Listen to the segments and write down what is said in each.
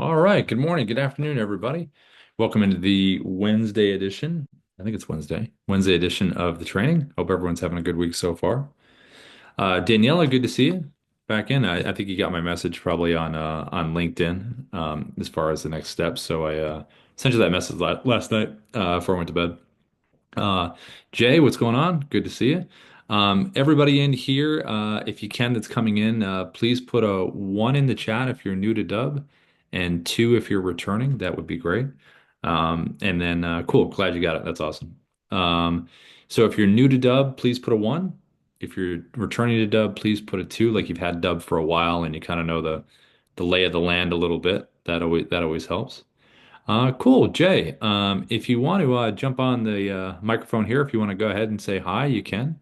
All right. Good morning. Good afternoon, everybody. Welcome into the Wednesday edition. I think it's Wednesday edition of the training. Hope everyone's having a good week so far. Daniela, good to see you back in. I think you got my message probably on LinkedIn as far as the next steps. So I sent you that message last night before I went to bed. Uh, Jay, what's going on? Good to see you. Everybody in here, if you can, that's coming in, please put a one in the chat if you're new to Dub, and two if you're returning. That would be great. And then, cool. Glad you got it. That's awesome. So if you're new to Dub, please put a one. If you're returning to Dub, please put a two. Like you've had Dub for a while and you kind of know the lay of the land a little bit. That always helps. Cool, Jay. If you want to jump on the microphone here, if you want to go ahead and say hi, you can.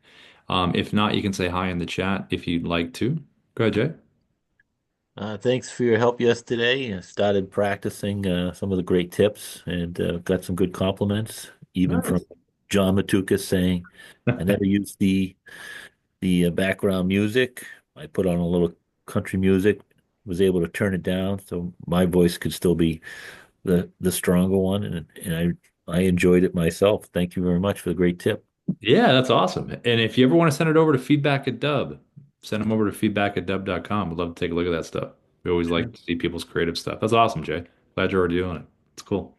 If not, you can say hi in the chat if you'd like to. Go ahead, Jay. Thanks for your help yesterday. I started practicing some of the great tips and got some good compliments, even from Nice. John Matuka saying, "I never used the background music. I put on a little country music, was able to turn it down so my voice could still be the stronger one, and I enjoyed it myself. Thank you very much for the great tip." Yeah, that's awesome. And if you ever want to send it over to feedback at Dub, send them over to feedback@dub.com. We'd love to take a look at that stuff. We always Sure. like to see people's creative stuff. That's awesome, Jay. Glad you're already doing it. It's cool.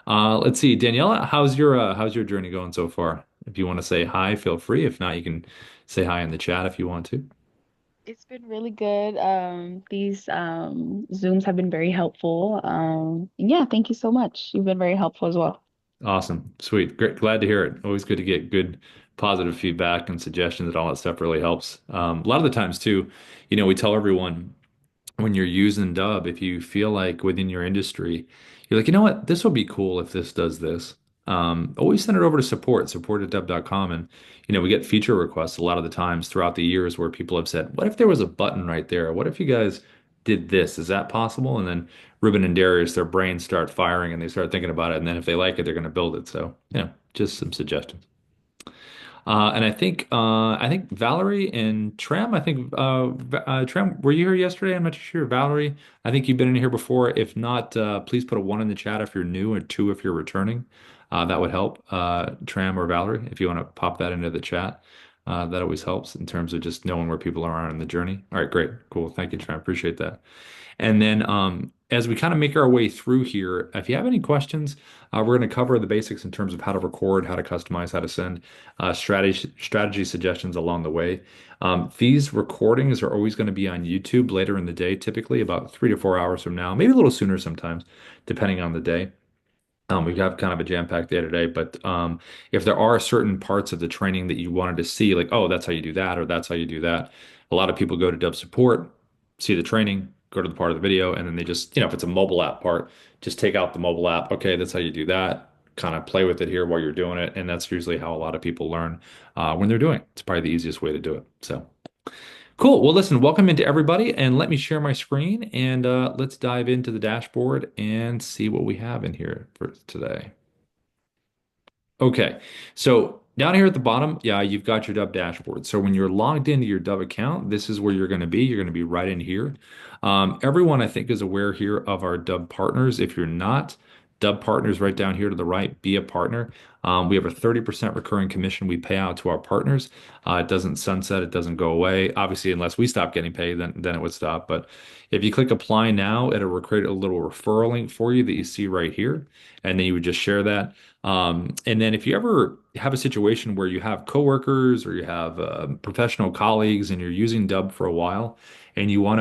Let's see, Daniela, how's your journey going so far? If you want to say hi, feel free. If not, you can say hi in the chat if you want to. It's been really good. These Zooms have been very helpful. Yeah, thank you so much. You've been very helpful as well. Awesome. Sweet. Great. Glad to hear it. Always good to get good positive feedback and suggestions and all that stuff really helps. A lot of the times too, we tell everyone when you're using Dub, if you feel like within your industry, you're like, you know what, this would be cool if this does this. Always send it over to support at dub.com. And, we get feature requests a lot of the times throughout the years where people have said, what if there was a button right there? What if you guys did this? Is that possible? And then Ruben and Darius, their brains start firing and they start thinking about it. And then if they like it, they're going to build it. So, just some suggestions. And I think Valerie and Trem, Trem, were you here yesterday? I'm not too sure. Valerie, I think you've been in here before. If not, please put a one in the chat if you're new and two if you're returning. That would help. Trem or Valerie, if you want to pop that into the chat, that always helps in terms of just knowing where people are on the journey. All right, great, cool. Thank you, Trem. Appreciate that. And then as we kind of make our way through here, if you have any questions, we're going to cover the basics in terms of how to record, how to customize, how to send strategy suggestions along the way. These recordings are always going to be on YouTube later in the day, typically about 3 to 4 hours from now, maybe a little sooner sometimes, depending on the day. We have kind of a jam-packed day today, but if there are certain parts of the training that you wanted to see, like, oh, that's how you do that, or that's how you do that, a lot of people go to Dev Support, see the training, go to the part of the video, and then they just, if it's a mobile app part, just take out the mobile app. Okay, that's how you do that. Kind of play with it here while you're doing it, and that's usually how a lot of people learn when they're doing it. It's probably the easiest way to do it. So. Cool. Well, listen, welcome into everybody, and let me share my screen and let's dive into the dashboard and see what we have in here for today. Okay, so down here at the bottom, yeah, you've got your Dub dashboard. So when you're logged into your Dub account, this is where you're going to be. You're going to be right in here. Everyone, I think, is aware here of our Dub partners. If you're not, Dub partners right down here to the right, be a partner. We have a 30% recurring commission we pay out to our partners. It doesn't sunset, it doesn't go away. Obviously, unless we stop getting paid, then it would stop. But if you click apply now, it'll create a little referral link for you that you see right here. And then you would just share that. And then if you ever have a situation where you have coworkers or you have professional colleagues and you're using Dub for a while and you want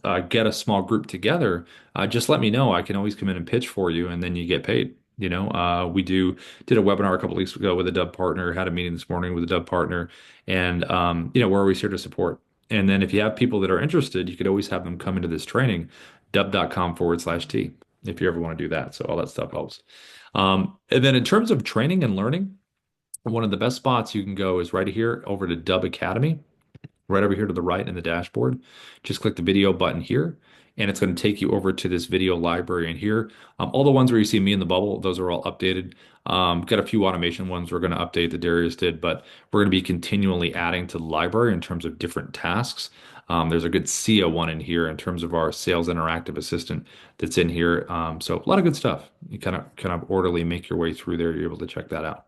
to get a small group together, just let me know. I can always come in and pitch for you and then you get paid. We did a webinar a couple weeks ago with a Dub partner, had a meeting this morning with a Dub partner, and we're always here to support. And then if you have people that are interested, you could always have them come into this training, dub.com/T, if you ever want to do that. So all that stuff helps. And then in terms of training and learning, one of the best spots you can go is right here over to Dubb Academy. right over here to the right in the dashboard. Just click the video button here, and it's going to take you over to this video library in here. All the ones where you see me in the bubble, those are all updated. Got a few automation ones we're going to update that Darius did, but we're going to be continually adding to the library in terms of different tasks. There's a good SIA one in here in terms of our sales interactive assistant that's in here. So a lot of good stuff. You kind of orderly make your way through there. You're able to check that out.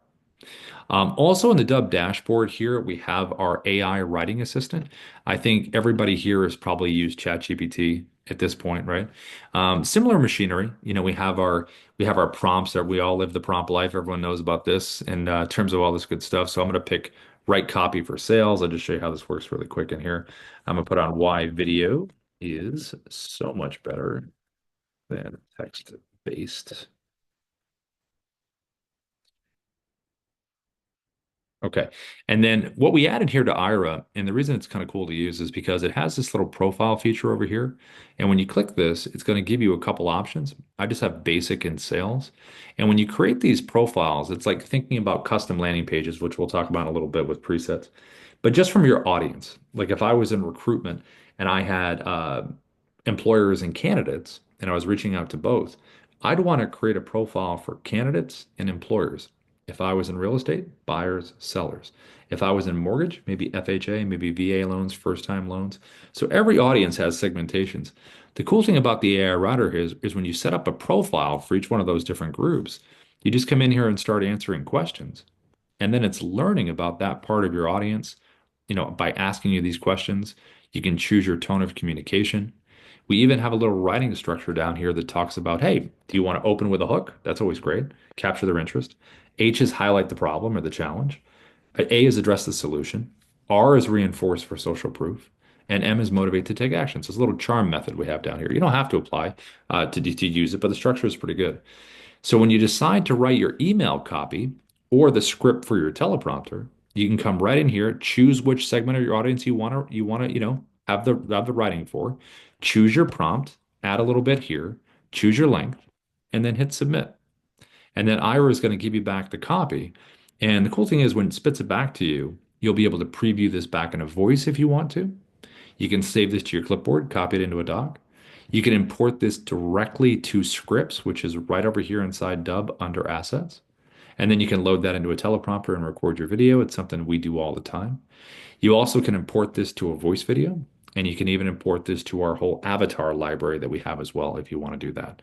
Also in the Dubb dashboard here, we have our AI writing assistant. I think everybody here has probably used ChatGPT at this point, right? Similar machinery. We have our prompts that we all live the prompt life. Everyone knows about this in terms of all this good stuff. So I'm going to pick write copy for sales. I'll just show you how this works really quick in here. I'm going to put on why video is so much better than text based. Okay. And then what we added here to Ira, and the reason it's kind of cool to use is because it has this little profile feature over here. And when you click this, it's going to give you a couple options. I just have basic and sales. And when you create these profiles, it's like thinking about custom landing pages, which we'll talk about in a little bit with presets. But just from your audience, like if I was in recruitment and I had employers and candidates, and I was reaching out to both, I'd want to create a profile for candidates and employers. If I was in real estate, buyers, sellers. If I was in mortgage, maybe FHA, maybe VA loans, first time loans. So every audience has segmentations. The cool thing about the AI router is when you set up a profile for each one of those different groups, you just come in here and start answering questions. And then it's learning about that part of your audience. By asking you these questions, you can choose your tone of communication. We even have a little writing structure down here that talks about, hey, do you want to open with a hook? That's always great. Capture their interest. H is highlight the problem or the challenge. A is address the solution. R is reinforce for social proof. And M is motivate to take action. So it's a little charm method we have down here. You don't have to apply to use it, but the structure is pretty good. So when you decide to write your email copy or the script for your teleprompter, you can come right in here, choose which segment of your audience you want to have the writing for, choose your prompt, add a little bit here, choose your length, and then hit submit. And then Ira is going to give you back the copy. And the cool thing is when it spits it back to you, you'll be able to preview this back in a voice if you want to. You can save this to your clipboard, copy it into a doc. You can import this directly to scripts, which is right over here inside Dubb under assets. And then you can load that into a teleprompter and record your video. It's something we do all the time. You also can import this to a voice video, and you can even import this to our whole avatar library that we have as well if you want to do that.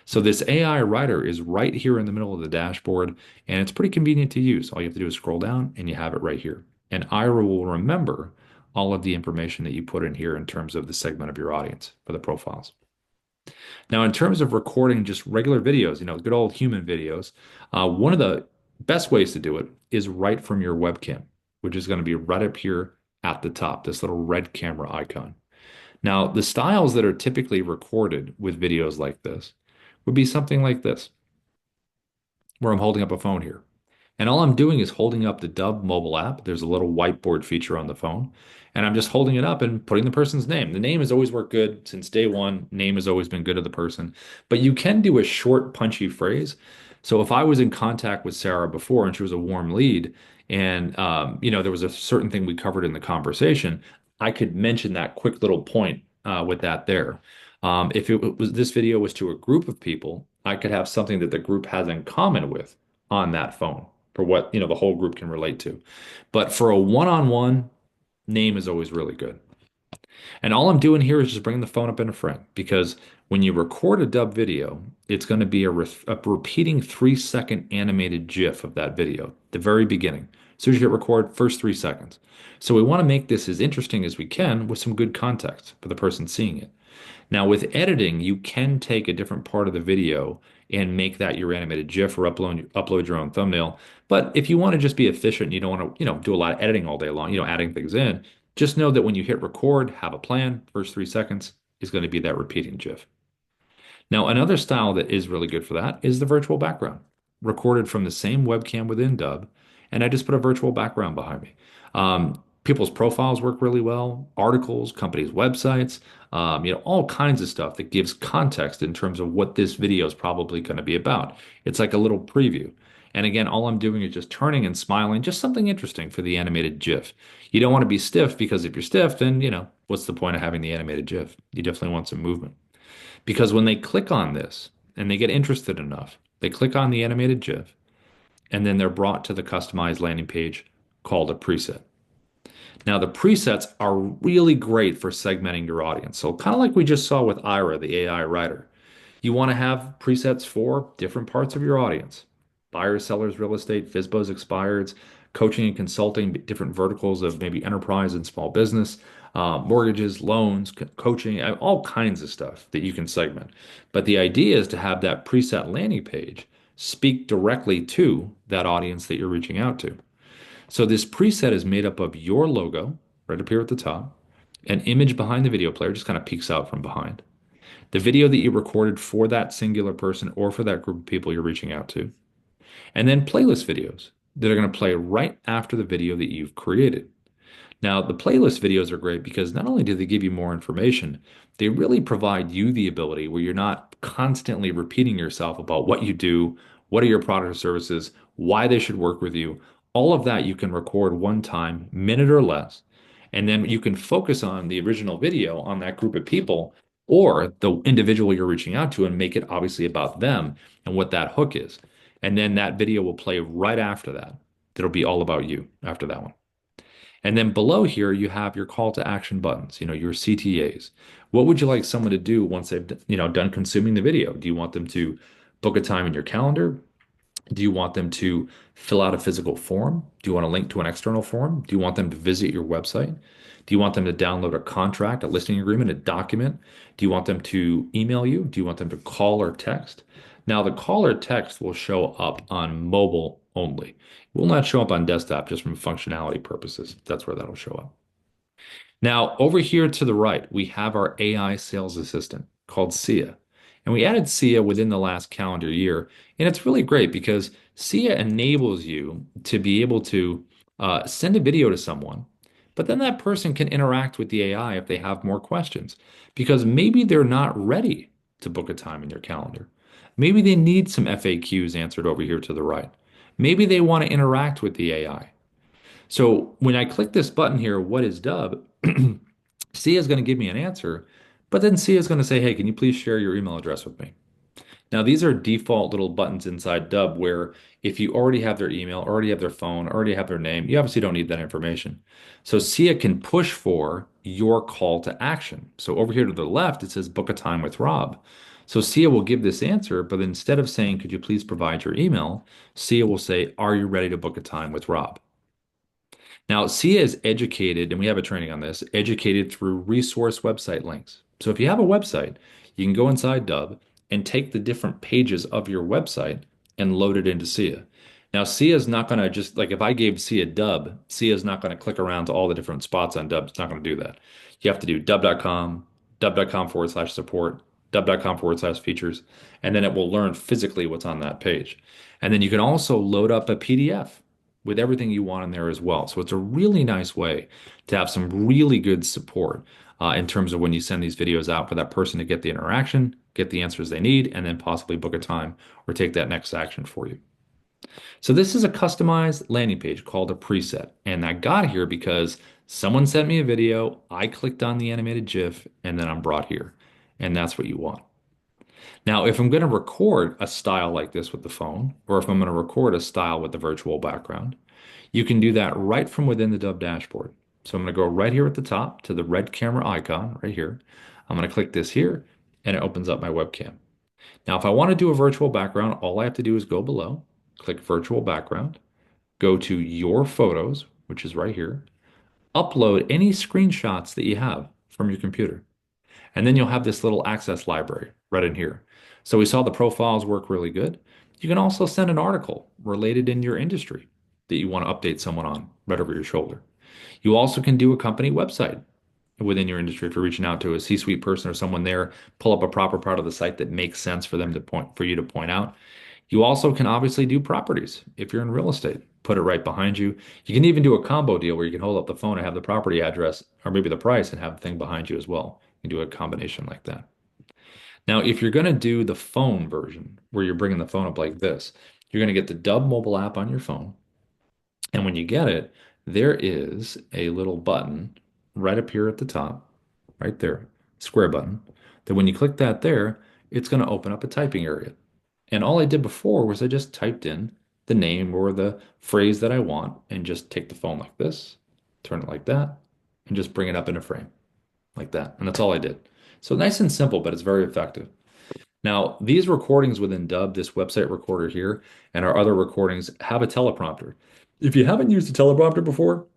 So this AI writer is right here in the middle of the dashboard, and it's pretty convenient to use. All you have to do is scroll down and you have it right here. And Ira will remember all of the information that you put in here in terms of the segment of your audience for the profiles. Now, in terms of recording just regular videos, good old human videos, one of the best ways to do it is right from your webcam, which is going to be right up here at the top, this little red camera icon. Now, the styles that are typically recorded with videos like this would be something like this, where I'm holding up a phone here. And all I'm doing is holding up the Dubb mobile app. There's a little whiteboard feature on the phone. And I'm just holding it up and putting the person's name. The name has always worked good since day one. Name has always been good to the person. But you can do a short, punchy phrase. So if I was in contact with Sarah before and she was a warm lead, and there was a certain thing we covered in the conversation, I could mention that quick little point with that there. If this video was to a group of people, I could have something that the group has in common with on that phone for what the whole group can relate to. But for a one-on-one, name is always really good. And all I'm doing here is just bringing the phone up in a frame because when you record a Dubb video, it's going to be a repeating 3-second animated GIF of that video, the very beginning. As soon as you hit record, first 3 seconds. So we want to make this as interesting as we can with some good context for the person seeing it. Now, with editing, you can take a different part of the video and make that your animated GIF or upload your own thumbnail. But if you want to just be efficient, you don't want to, do a lot of editing all day long, adding things in, just know that when you hit record, have a plan, first 3 seconds is going to be that repeating GIF. Now, another style that is really good for that is the virtual background, recorded from the same webcam within Dubb, and I just put a virtual background behind me. People's profiles work really well, articles, companies' websites, all kinds of stuff that gives context in terms of what this video is probably going to be about. It's like a little preview. And again, all I'm doing is just turning and smiling, just something interesting for the animated GIF. You don't want to be stiff because if you're stiff, then, what's the point of having the animated GIF? You definitely want some movement. Because when they click on this and they get interested enough, they click on the animated GIF and then they're brought to the customized landing page called a preset. Now, the presets are really great for segmenting your audience. So, kind of like we just saw with Ira, the AI writer, you want to have presets for different parts of your audience: buyers, sellers, real estate, FISBOs, expireds, coaching and consulting, different verticals of maybe enterprise and small business, mortgages, loans, coaching, all kinds of stuff that you can segment. But the idea is to have that preset landing page speak directly to that audience that you're reaching out to. So this preset is made up of your logo right up here at the top, an image behind the video player just kind of peeks out from behind, the video that you recorded for that singular person or for that group of people you're reaching out to, and then playlist videos that are going to play right after the video that you've created. Now, the playlist videos are great because not only do they give you more information, they really provide you the ability where you're not constantly repeating yourself about what you do, what are your products or services, why they should work with you. All of that you can record one time, minute or less, and then you can focus on the original video on that group of people or the individual you're reaching out to and make it obviously about them and what that hook is. And then that video will play right after that. It'll be all about you after that one. And then below here, you have your call to action buttons, your CTAs. What would you like someone to do once they've, done consuming the video? Do you want them to book a time in your calendar? Do you want them to fill out a physical form? Do you want to link to an external form? Do you want them to visit your website? Do you want them to download a contract, a listing agreement, a document? Do you want them to email you? Do you want them to call or text? Now, the call or text will show up on mobile only. It will not show up on desktop just from functionality purposes. That's where that'll show up. Now, over here to the right, we have our AI sales assistant called Sia. And we added Sia within the last calendar year. And it's really great because Sia enables you to be able to send a video to someone, but then that person can interact with the AI if they have more questions, because maybe they're not ready to book a time in your calendar. Maybe they need some FAQs answered over here to the right. Maybe they want to interact with the AI. So when I click this button here, what is Dubb? Sia is going to give me an answer, but then Sia is going to say, hey, can you please share your email address with me? Now, these are default little buttons inside Dubb where if you already have their email, already have their phone, already have their name, you obviously don't need that information. So Sia can push for your call to action. So over here to the left, it says book a time with Rob. So Sia will give this answer, but instead of saying, could you please provide your email, Sia will say, are you ready to book a time with Rob? Now, SIA is educated, and we have a training on this, educated through resource website links. So if you have a website, you can go inside Dubb and take the different pages of your website and load it into SIA. Now, SIA is not going to just, like if I gave SIA Dubb, SIA is not going to click around to all the different spots on Dubb. It's not going to do that. You have to do dubb.com, dubb.com/support, dubb.com/features, and then it will learn physically what's on that page. And then you can also load up a PDF with everything you want in there as well. So it's a really nice way to have some really good support in terms of when you send these videos out for that person to get the interaction, get the answers they need, and then possibly book a time or take that next action for you. So this is a customized landing page called a preset. And I got here because someone sent me a video, I clicked on the animated GIF, and then I'm brought here. And that's what you want. Now, if I'm going to record a style like this with the phone, or if I'm going to record a style with the virtual background, you can do that right from within the Dubb dashboard. So I'm going to go right here at the top to the red camera icon right here. I'm going to click this here, and it opens up my webcam. Now, if I want to do a virtual background, all I have to do is go below, click virtual background, go to your photos, which is right here, upload any screenshots that you have from your computer. And then you'll have this little access library right in here. So we saw the profiles work really good. You can also send an article related in your industry that you want to update someone on right over your shoulder. You also can do a company website within your industry if you're reaching out to a C-suite person or someone there, pull up a proper part of the site that makes sense for them to point for you to point out. You also can obviously do properties if you're in real estate. Put it right behind you. You can even do a combo deal where you can hold up the phone and have the property address or maybe the price and have the thing behind you as well. You can do a combination like that. Now, if you're going to do the phone version where you're bringing the phone up like this, You're going to get the Dubb mobile app on your phone. And when you get it, there is a little button right up here at the top, right there, square button, that when you click that there, it's going to open up a typing area. And all I did before was I just typed in the name or the phrase that I want and just take the phone like this, turn it like that, and just bring it up in a frame like that. And that's all I did. So nice and simple, but it's very effective. Now, these recordings within Dubb, this website recorder here, and our other recordings have a teleprompter. If you haven't used a teleprompter before,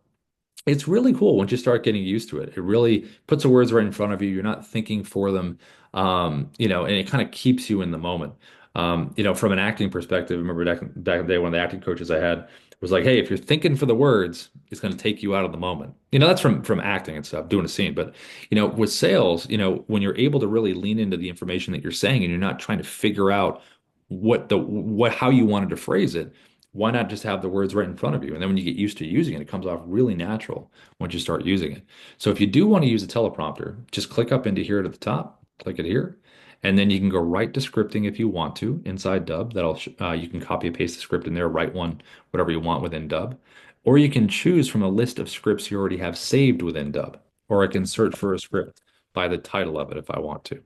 it's really cool once you start getting used to it. It really puts the words right in front of you. You're not thinking for them, and it kind of keeps you in the moment. From an acting perspective, I remember back in the day, one of the acting coaches I had was like, "Hey, if you're thinking for the words, it's going to take you out of the moment." That's from acting and stuff, doing a scene. But with sales, when you're able to really lean into the information that you're saying, and you're not trying to figure out how you wanted to phrase it, why not just have the words right in front of you? And then when you get used to using it, it comes off really natural once you start using it. So if you do want to use a teleprompter, just click up into here to the top, click it here, and then you can go right to scripting if you want to inside Dubb. You can copy and paste the script in there, write one, whatever you want within Dubb. Or you can choose from a list of scripts you already have saved within Dubb. Or I can search for a script by the title of it if I want to.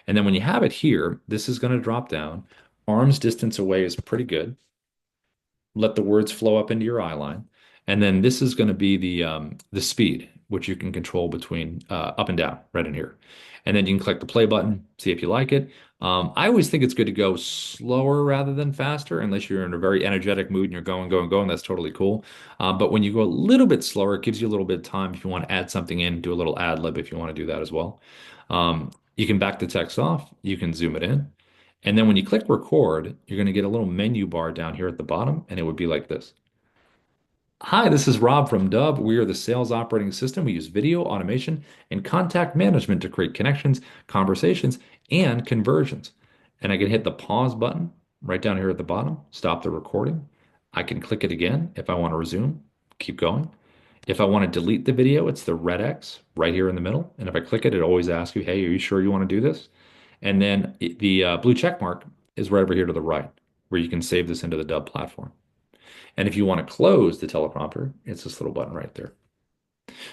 And then when you have it here, this is going to drop down. Arm's distance away is pretty good. Let the words flow up into your eye line. And then this is going to be the speed, which you can control between up and down right in here. And then you can click the play button, see if you like it. I always think it's good to go slower rather than faster, unless you're in a very energetic mood and you're going, going, going. That's totally cool. But when you go a little bit slower, it gives you a little bit of time if you want to add something in, do a little ad lib if you want to do that as well. You can back the text off, you can zoom it in. And then when you click record, you're going to get a little menu bar down here at the bottom, and it would be like this. Hi, this is Rob from Dubb. We are the sales operating system. We use video, automation, and contact management to create connections, conversations, and conversions. And I can hit the pause button right down here at the bottom, stop the recording. I can click it again if I want to resume, keep going. If I want to delete the video, it's the red X right here in the middle. And if I click it, it always asks you, hey, are you sure you want to do this? And then the blue check mark is right over here to the right, where you can save this into the Dubb platform. And if you want to close the teleprompter, it's this little button right there.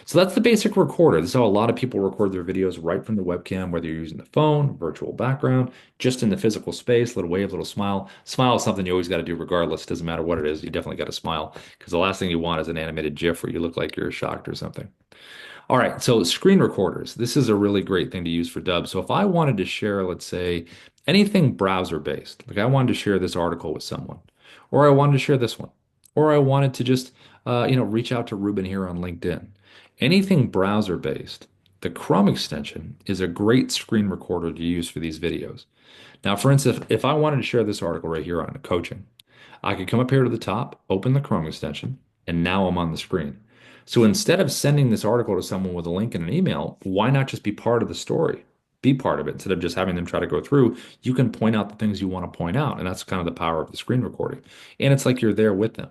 So that's the basic recorder. This is how a lot of people record their videos right from the webcam, whether you're using the phone, virtual background, just in the physical space, little wave, little smile. Smile is something you always got to do regardless. Doesn't matter what it is. You definitely got to smile because the last thing you want is an animated GIF where you look like you're shocked or something. All right, so screen recorders. This is a really great thing to use for Dubb. So if I wanted to share, let's say, anything browser based, like I wanted to share this article with someone, or I wanted to share this one, or I wanted to just, reach out to Ruben here on LinkedIn. Anything browser based, the Chrome extension is a great screen recorder to use for these videos. Now, for instance, if I wanted to share this article right here on coaching, I could come up here to the top, open the Chrome extension, and now I'm on the screen. So instead of sending this article to someone with a link and an email, why not just be part of the story? Be part of it instead of just having them try to go through. You can point out the things you want to point out, and that's kind of the power of the screen recording. And it's like you're there with them.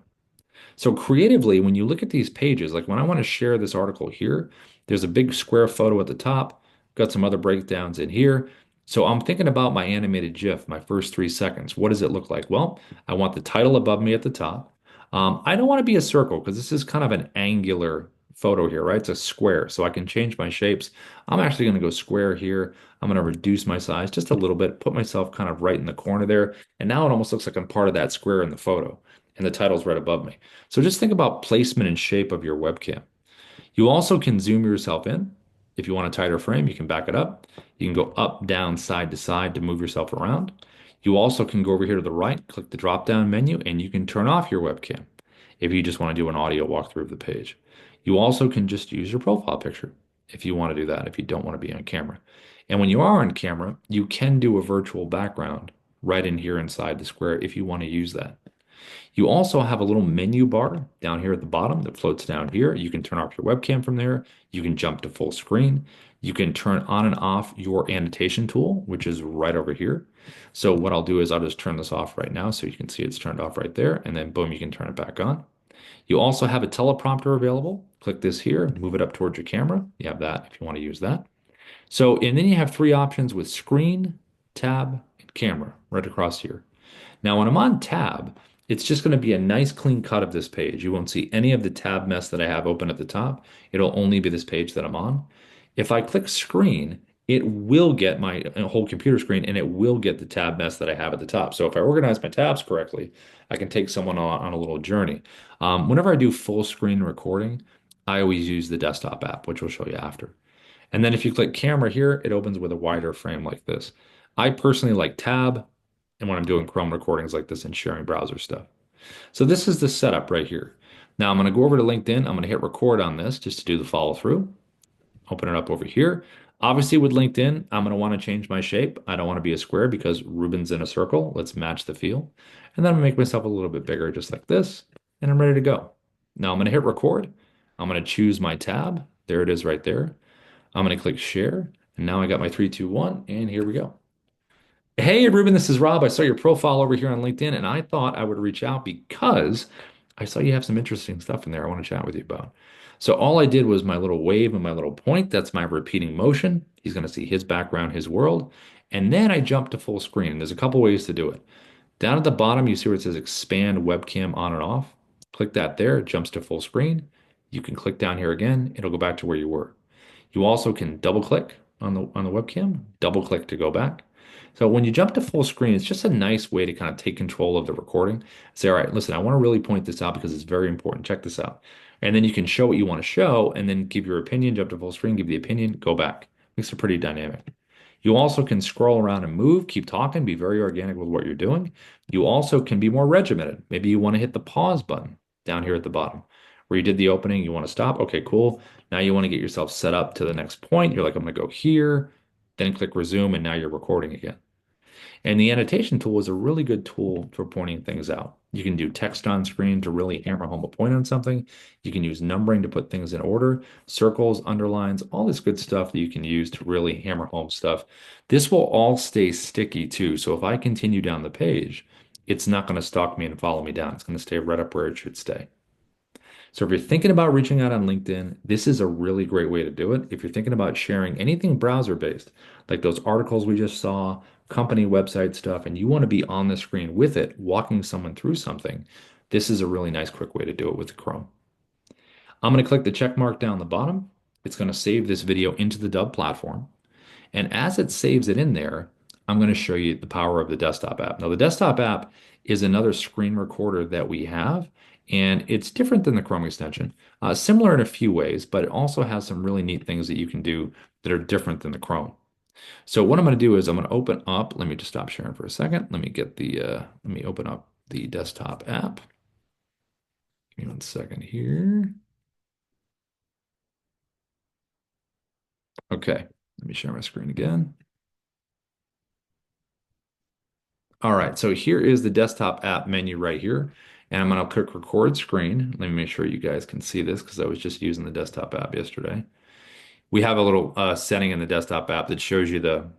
So creatively, when you look at these pages, like when I want to share this article here, there's a big square photo at the top, got some other breakdowns in here. So I'm thinking about my animated GIF, my first 3 seconds. What does it look like? Well, I want the title above me at the top. I don't want to be a circle because this is kind of an angular photo here, right? It's a square, so I can change my shapes. I'm actually going to go square here. I'm going to reduce my size just a little bit, put myself kind of right in the corner there. And now it almost looks like I'm part of that square in the photo, and the title's right above me. So just think about placement and shape of your webcam. You also can zoom yourself in. If you want a tighter frame, you can back it up. You can go up, down, side to side to move yourself around. You also can go over here to the right, click the drop-down menu, and you can turn off your webcam if you just want to do an audio walkthrough of the page. You also can just use your profile picture if you want to do that, if you don't want to be on camera. And when you are on camera, you can do a virtual background right in here inside the square if you want to use that. You also have a little menu bar down here at the bottom that floats down here. You can turn off your webcam from there. You can jump to full screen. You can turn on and off your annotation tool, which is right over here. So what I'll do is I'll just turn this off right now so you can see it's turned off right there. And then boom, you can turn it back on. You also have a teleprompter available. Click this here, move it up towards your camera. You have that if you want to use that. So, and then you have three options with screen, tab, and camera right across here. Now, when I'm on tab, it's just going to be a nice clean cut of this page. You won't see any of the tab mess that I have open at the top. It'll only be this page that I'm on. If I click screen, it will get my whole computer screen and it will get the tab mess that I have at the top. So if I organize my tabs correctly, I can take someone on a little journey. Whenever I do full screen recording, I always use the desktop app, which we'll show you after. And then if you click camera here, it opens with a wider frame like this. I personally like tab, and when I'm doing Chrome recordings like this and sharing browser stuff. So this is the setup right here. Now I'm going to go over to LinkedIn. I'm going to hit record on this just to do the follow through. Open it up over here. Obviously with LinkedIn, I'm going to want to change my shape. I don't want to be a square because Ruben's in a circle. Let's match the feel. And then I'm going to make myself a little bit bigger just like this. And I'm ready to go. Now I'm going to hit record. I'm going to choose my tab. There it is right there. I'm going to click share. And now I got my 3, 2, 1, and here we go. Hey, Ruben, this is Rob. I saw your profile over here on LinkedIn, and I thought I would reach out because I saw you have some interesting stuff in there I want to chat with you about. So all I did was my little wave and my little point. That's my repeating motion. He's going to see his background, his world. And then I jumped to full screen. There's a couple ways to do it. Down at the bottom, you see where it says expand webcam on and off. Click that there. It jumps to full screen. You can click down here again. It'll go back to where you were. You also can double click on the webcam, double click to go back. So when you jump to full screen, it's just a nice way to kind of take control of the recording. Say, all right, listen, I want to really point this out because it's very important. Check this out. And then you can show what you want to show and then give your opinion, jump to full screen, give the opinion, go back. Makes it pretty dynamic. You also can scroll around and move, keep talking, be very organic with what you're doing. You also can be more regimented. Maybe you want to hit the pause button down here at the bottom where you did the opening, you want to stop. Okay, cool. Now you want to get yourself set up to the next point. You're like, I'm going to go here, then click resume, and now you're recording again. And the annotation tool is a really good tool for pointing things out. You can do text on screen to really hammer home a point on something. You can use numbering to put things in order, circles, underlines, all this good stuff that you can use to really hammer home stuff. This will all stay sticky too. So if I continue down the page, it's not going to stalk me and follow me down. It's going to stay right up where it should stay. So if you're thinking about reaching out on LinkedIn, this is a really great way to do it. If you're thinking about sharing anything browser-based, like those articles we just saw, company website stuff, and you want to be on the screen with it, walking someone through something, this is a really nice quick way to do it with Chrome. I'm going to click the check mark down the bottom. It's going to save this video into the Dubb platform. And as it saves it in there, I'm going to show you the power of the desktop app. Now, the desktop app is another screen recorder that we have, and it's different than the Chrome extension, similar in a few ways, but it also has some really neat things that you can do that are different than the Chrome. So what I'm going to do is I'm going to open up, let me just stop sharing for a second. Let me open up the desktop app. Give me one second here. Okay, let me share my screen again. All right, so here is the desktop app menu right here. And I'm going to click record screen. Let me make sure you guys can see this because I was just using the desktop app yesterday. We have a little setting in the desktop app that shows you the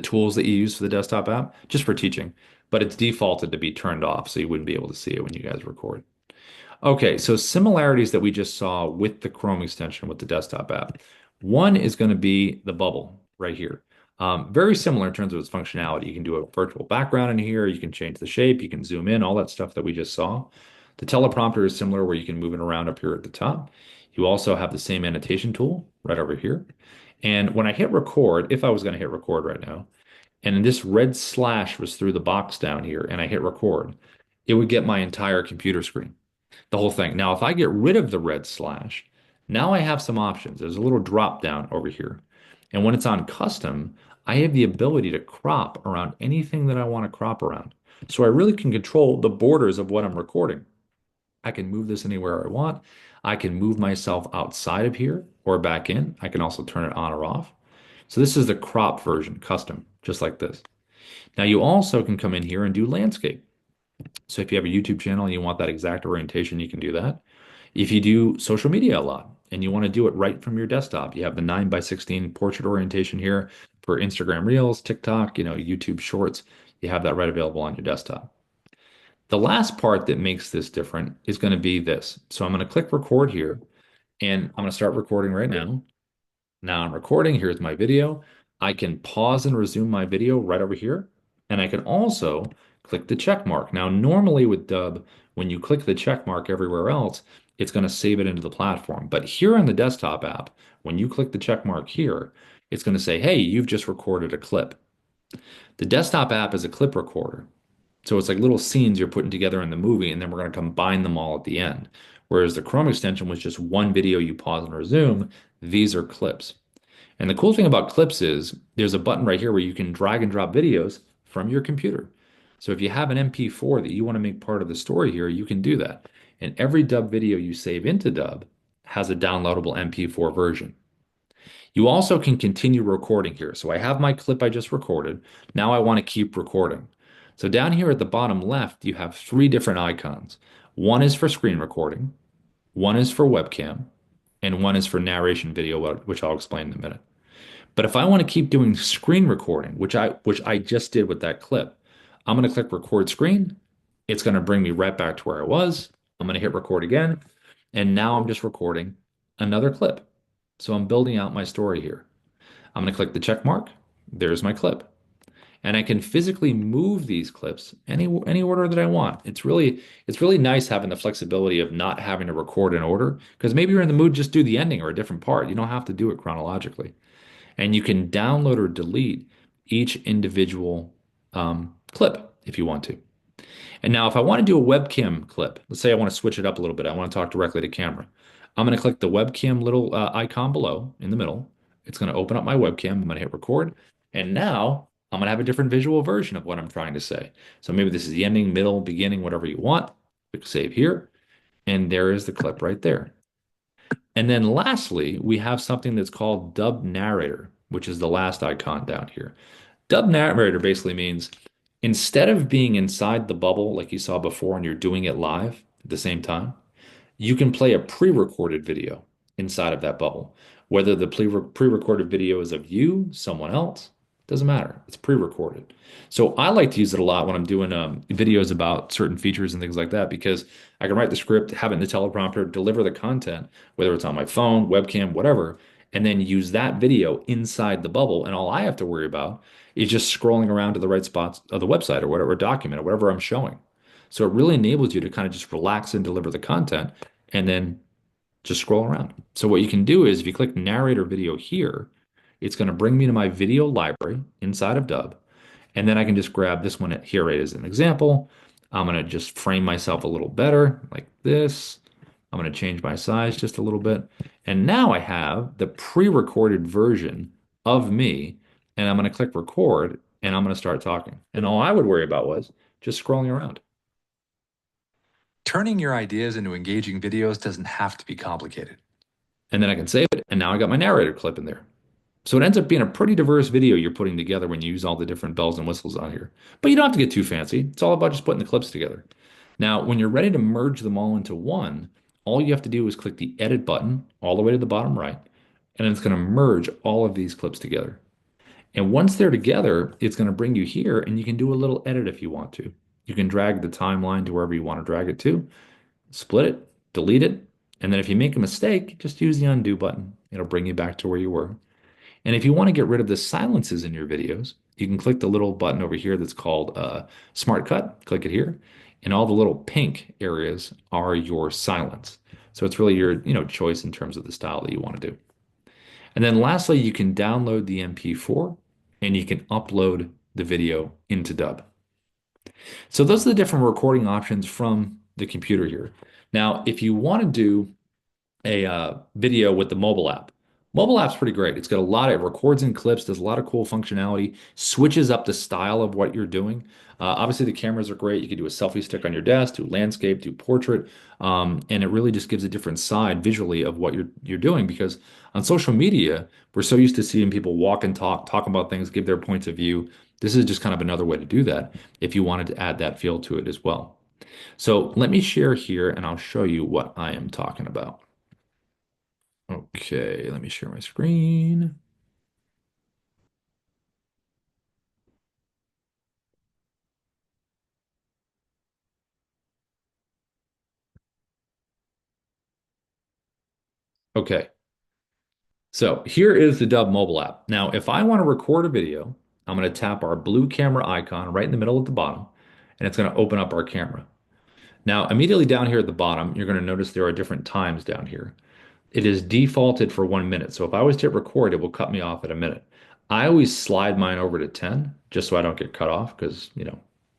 tools that you use for the desktop app, just for teaching, but it's defaulted to be turned off, so you wouldn't be able to see it when you guys record. Okay, so similarities that we just saw with the Chrome extension with the desktop app. One is going to be the bubble right here. Very similar in terms of its functionality. You can do a virtual background in here. You can change the shape. You can zoom in, all that stuff that we just saw. The teleprompter is similar where you can move it around up here at the top. You also have the same annotation tool right over here. And when I hit record, if I was going to hit record right now, and this red slash was through the box down here, and I hit record, it would get my entire computer screen, the whole thing. Now, if I get rid of the red slash, now I have some options. There's a little drop down over here. And when it's on custom, I have the ability to crop around anything that I want to crop around. So I really can control the borders of what I'm recording. I can move this anywhere I want. I can move myself outside of here or back in. I can also turn it on or off. So this is the crop version, custom, just like this. Now you also can come in here and do landscape. So if you have a YouTube channel and you want that exact orientation, you can do that. If you do social media a lot and you want to do it right from your desktop, you have the 9:16 portrait orientation here for Instagram Reels, TikTok, YouTube Shorts. You have that right available on your desktop. The last part that makes this different is going to be this. So I'm going to click record here and I'm going to start recording right now. Now I'm recording. Here's my video. I can pause and resume my video right over here. And I can also click the check mark. Now, normally with Dubb, when you click the check mark everywhere else, it's going to save it into the platform. But here in the desktop app, when you click the check mark here, it's going to say, hey, you've just recorded a clip. The desktop app is a clip recorder. So it's like little scenes you're putting together in the movie, and then we're going to combine them all at the end. Whereas the Chrome extension was just one video you pause and resume. These are clips. And the cool thing about clips is there's a button right here where you can drag and drop videos from your computer. So if you have an MP4 that you want to make part of the story here, you can do that. And every Dubb video you save into Dubb has a downloadable MP4 version. You also can continue recording here. So I have my clip I just recorded. Now I want to keep recording. So down here at the bottom left, you have three different icons. One is for screen recording, one is for webcam, and one is for narration video, which I'll explain in a minute. But if I want to keep doing screen recording, which I just did with that clip, I'm going to click record screen. It's going to bring me right back to where I was. I'm going to hit record again. And now I'm just recording another clip. So I'm building out my story here. I'm going to click the check mark. There's my clip. And I can physically move these clips any order that I want. It's really nice having the flexibility of not having to record in order because maybe you're in the mood just do the ending or a different part. You don't have to do it chronologically. And you can download or delete each individual clip if you want to. And now if I want to do a webcam clip, let's say I want to switch it up a little bit. I want to talk directly to camera. I'm going to click the webcam little icon below in the middle. It's going to open up my webcam. I'm going to hit record. And now I'm going to have a different visual version of what I'm trying to say. So maybe this is the ending, middle, beginning, whatever you want. Click save here. And there is the clip right there. And then lastly, we have something that's called Dubb Narrator, which is the last icon down here. Dubb Narrator basically means instead of being inside the bubble like you saw before and you're doing it live at the same time, you can play a pre-recorded video inside of that bubble. Whether the pre-recorded video is of you, someone else, doesn't matter. It's pre-recorded. So I like to use it a lot when I'm doing videos about certain features and things like that because I can write the script, have it in the teleprompter, deliver the content, whether it's on my phone, webcam, whatever, and then use that video inside the bubble. And all I have to worry about is just scrolling around to the right spots of the website or whatever document or whatever I'm showing. So it really enables you to kind of just relax and deliver the content and then just scroll around. So what you can do is if you click narrator video here, it's going to bring me to my video library inside of Dubb. And then I can just grab this one here right as an example. I'm going to just frame myself a little better like this. I'm going to change my size just a little bit. And now I have the pre-recorded version of me. And I'm going to click record and I'm going to start talking. And all I would worry about was just scrolling around. Turning your ideas into engaging videos doesn't have to be complicated. And then I can save it, and now I got my narrator clip in there. So it ends up being a pretty diverse video you're putting together when you use all the different bells and whistles on here. But you don't have to get too fancy. It's all about just putting the clips together. Now, when you're ready to merge them all into one, all you have to do is click the edit button all the way to the bottom right, and it's going to merge all of these clips together. And once they're together, it's going to bring you here, and you can do a little edit if you want to. You can drag the timeline to wherever you want to drag it to, split it, delete it, and then if you make a mistake, just use the undo button. It'll bring you back to where you were. And if you want to get rid of the silences in your videos, you can click the little button over here that's called Smart Cut. Click it here, and all the little pink areas are your silence. So it's really your choice in terms of the style that you want to do. And then lastly, you can download the MP4 and you can upload the video into Dubb. So those are the different recording options from the computer here. Now, if you want to do a video with the mobile app, mobile app's pretty great. It's got a lot of, it records in clips, does a lot of cool functionality, switches up the style of what you're doing. Obviously, the cameras are great. You can do a selfie stick on your desk, do landscape, do portrait, and it really just gives a different side visually of what you're doing because on social media, we're so used to seeing people walk and talk about things, give their points of view. This is just kind of another way to do that if you wanted to add that feel to it as well. So let me share here and I'll show you what I am talking about. Okay, let me share my screen. Okay, so here is the Dubb mobile app. Now, if I want to record a video, I'm going to tap our blue camera icon right in the middle at the bottom, and it's going to open up our camera. Now, immediately down here at the bottom, you're going to notice there are different times down here. It is defaulted for 1 minute. So if I was to hit record, it will cut me off at a minute. I always slide mine over to 10 just so I don't get cut off because,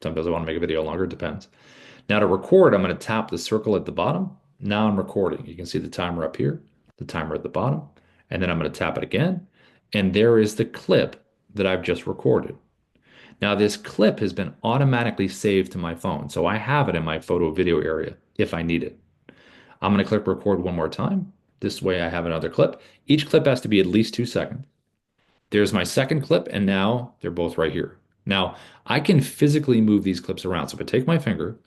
sometimes I want to make a video longer. It depends. Now to record, I'm going to tap the circle at the bottom. Now I'm recording. You can see the timer up here, the timer at the bottom, and then I'm going to tap it again. And there is the clip that I've just recorded. Now this clip has been automatically saved to my phone. So I have it in my photo video area if I need it. I'm going to click record one more time. This way I have another clip. Each clip has to be at least 2 seconds. There's my second clip, and now they're both right here. Now, I can physically move these clips around. So if I take my finger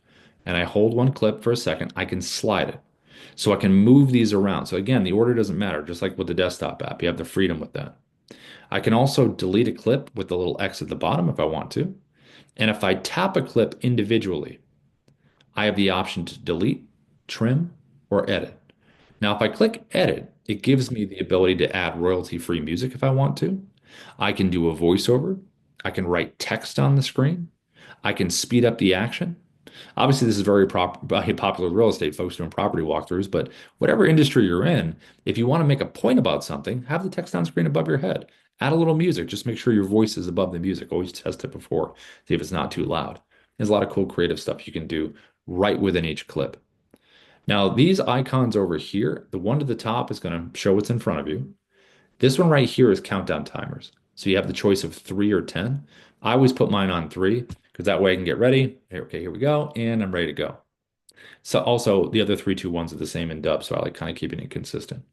and I hold one clip for a second, I can slide it. So I can move these around. So again, the order doesn't matter, just like with the desktop app. You have the freedom with that. I can also delete a clip with the little X at the bottom if I want to. And if I tap a clip individually, I have the option to delete, trim, or edit. Now, if I click edit, it gives me the ability to add royalty-free music if I want to. I can do a voiceover. I can write text on the screen. I can speed up the action. Obviously, this is very popular with real estate folks doing property walkthroughs, but whatever industry you're in, if you want to make a point about something, have the text on screen above your head. Add a little music. Just make sure your voice is above the music. Always test it before, see if it's not too loud. There's a lot of cool creative stuff you can do right within each clip. Now, these icons over here, the one to the top is going to show what's in front of you. This one right here is countdown timers. So you have the choice of 3 or 10. I always put mine on 3 because that way I can get ready. Okay, here we go. And I'm ready to go. So also the other 3, 2, 1s are the same in Dubb. So I like kind of keeping it consistent.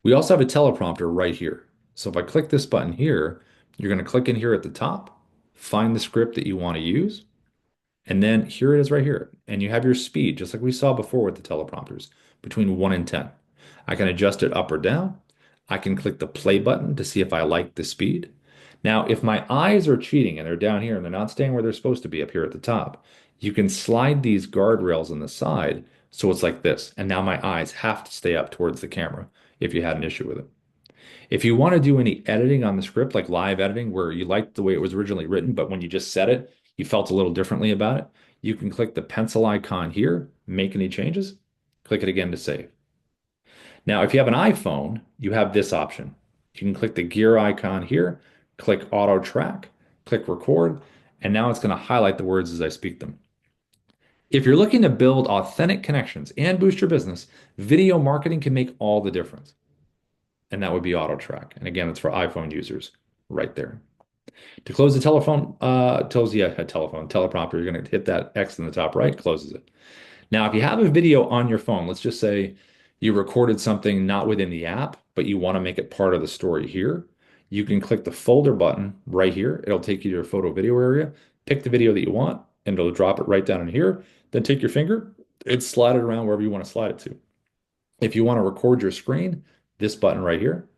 We also have a teleprompter right here. So if I click this button here, you're going to click in here at the top, find the script that you want to use. And then here it is right here. And you have your speed, just like we saw before with the teleprompters, between 1 and 10. I can adjust it up or down. I can click the play button to see if I like the speed. Now, if my eyes are cheating and they're down here and they're not staying where they're supposed to be up here at the top, you can slide these guardrails on the side so it's like this. And now my eyes have to stay up towards the camera if you had an issue with it. If you want to do any editing on the script, like live editing, where you liked the way it was originally written, but when you just said it, you felt a little differently about it, you can click the pencil icon here, make any changes, click it again to save. Now, if you have an iPhone, you have this option. You can click the gear icon here, click auto track, click record, and now it's going to highlight the words as I speak them. If you're looking to build authentic connections and boost your business, video marketing can make all the difference. And that would be auto track. And again, it's for iPhone users right there. To close the teleprompter, you're going to hit that X in the top right, closes it. Now, if you have a video on your phone, let's just say you recorded something not within the app, but you want to make it part of the story here, you can click the folder button right here. It'll take you to your photo video area, pick the video that you want, and it'll drop it right down in here. Then take your finger and slide it around wherever you want to slide it to. If you want to record your screen, this button right here.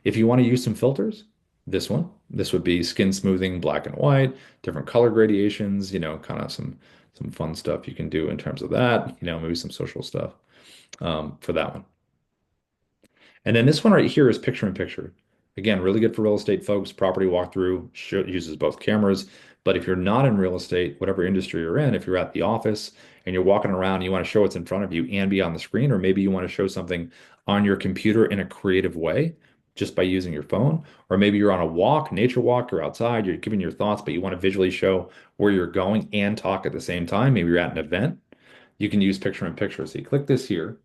If you want to use some filters, this one. This would be skin smoothing, black and white, different color gradations, kind of some fun stuff you can do in terms of that, maybe some social stuff for that one. And then this one right here is picture in picture. Again, really good for real estate folks. Property walkthrough uses both cameras. But if you're not in real estate, whatever industry you're in, if you're at the office and you're walking around and you want to show what's in front of you and be on the screen, or maybe you want to show something on your computer in a creative way just by using your phone, or maybe you're on a walk, nature walk, or outside, you're giving your thoughts, but you want to visually show where you're going and talk at the same time. Maybe you're at an event. You can use picture in picture. So you click this here,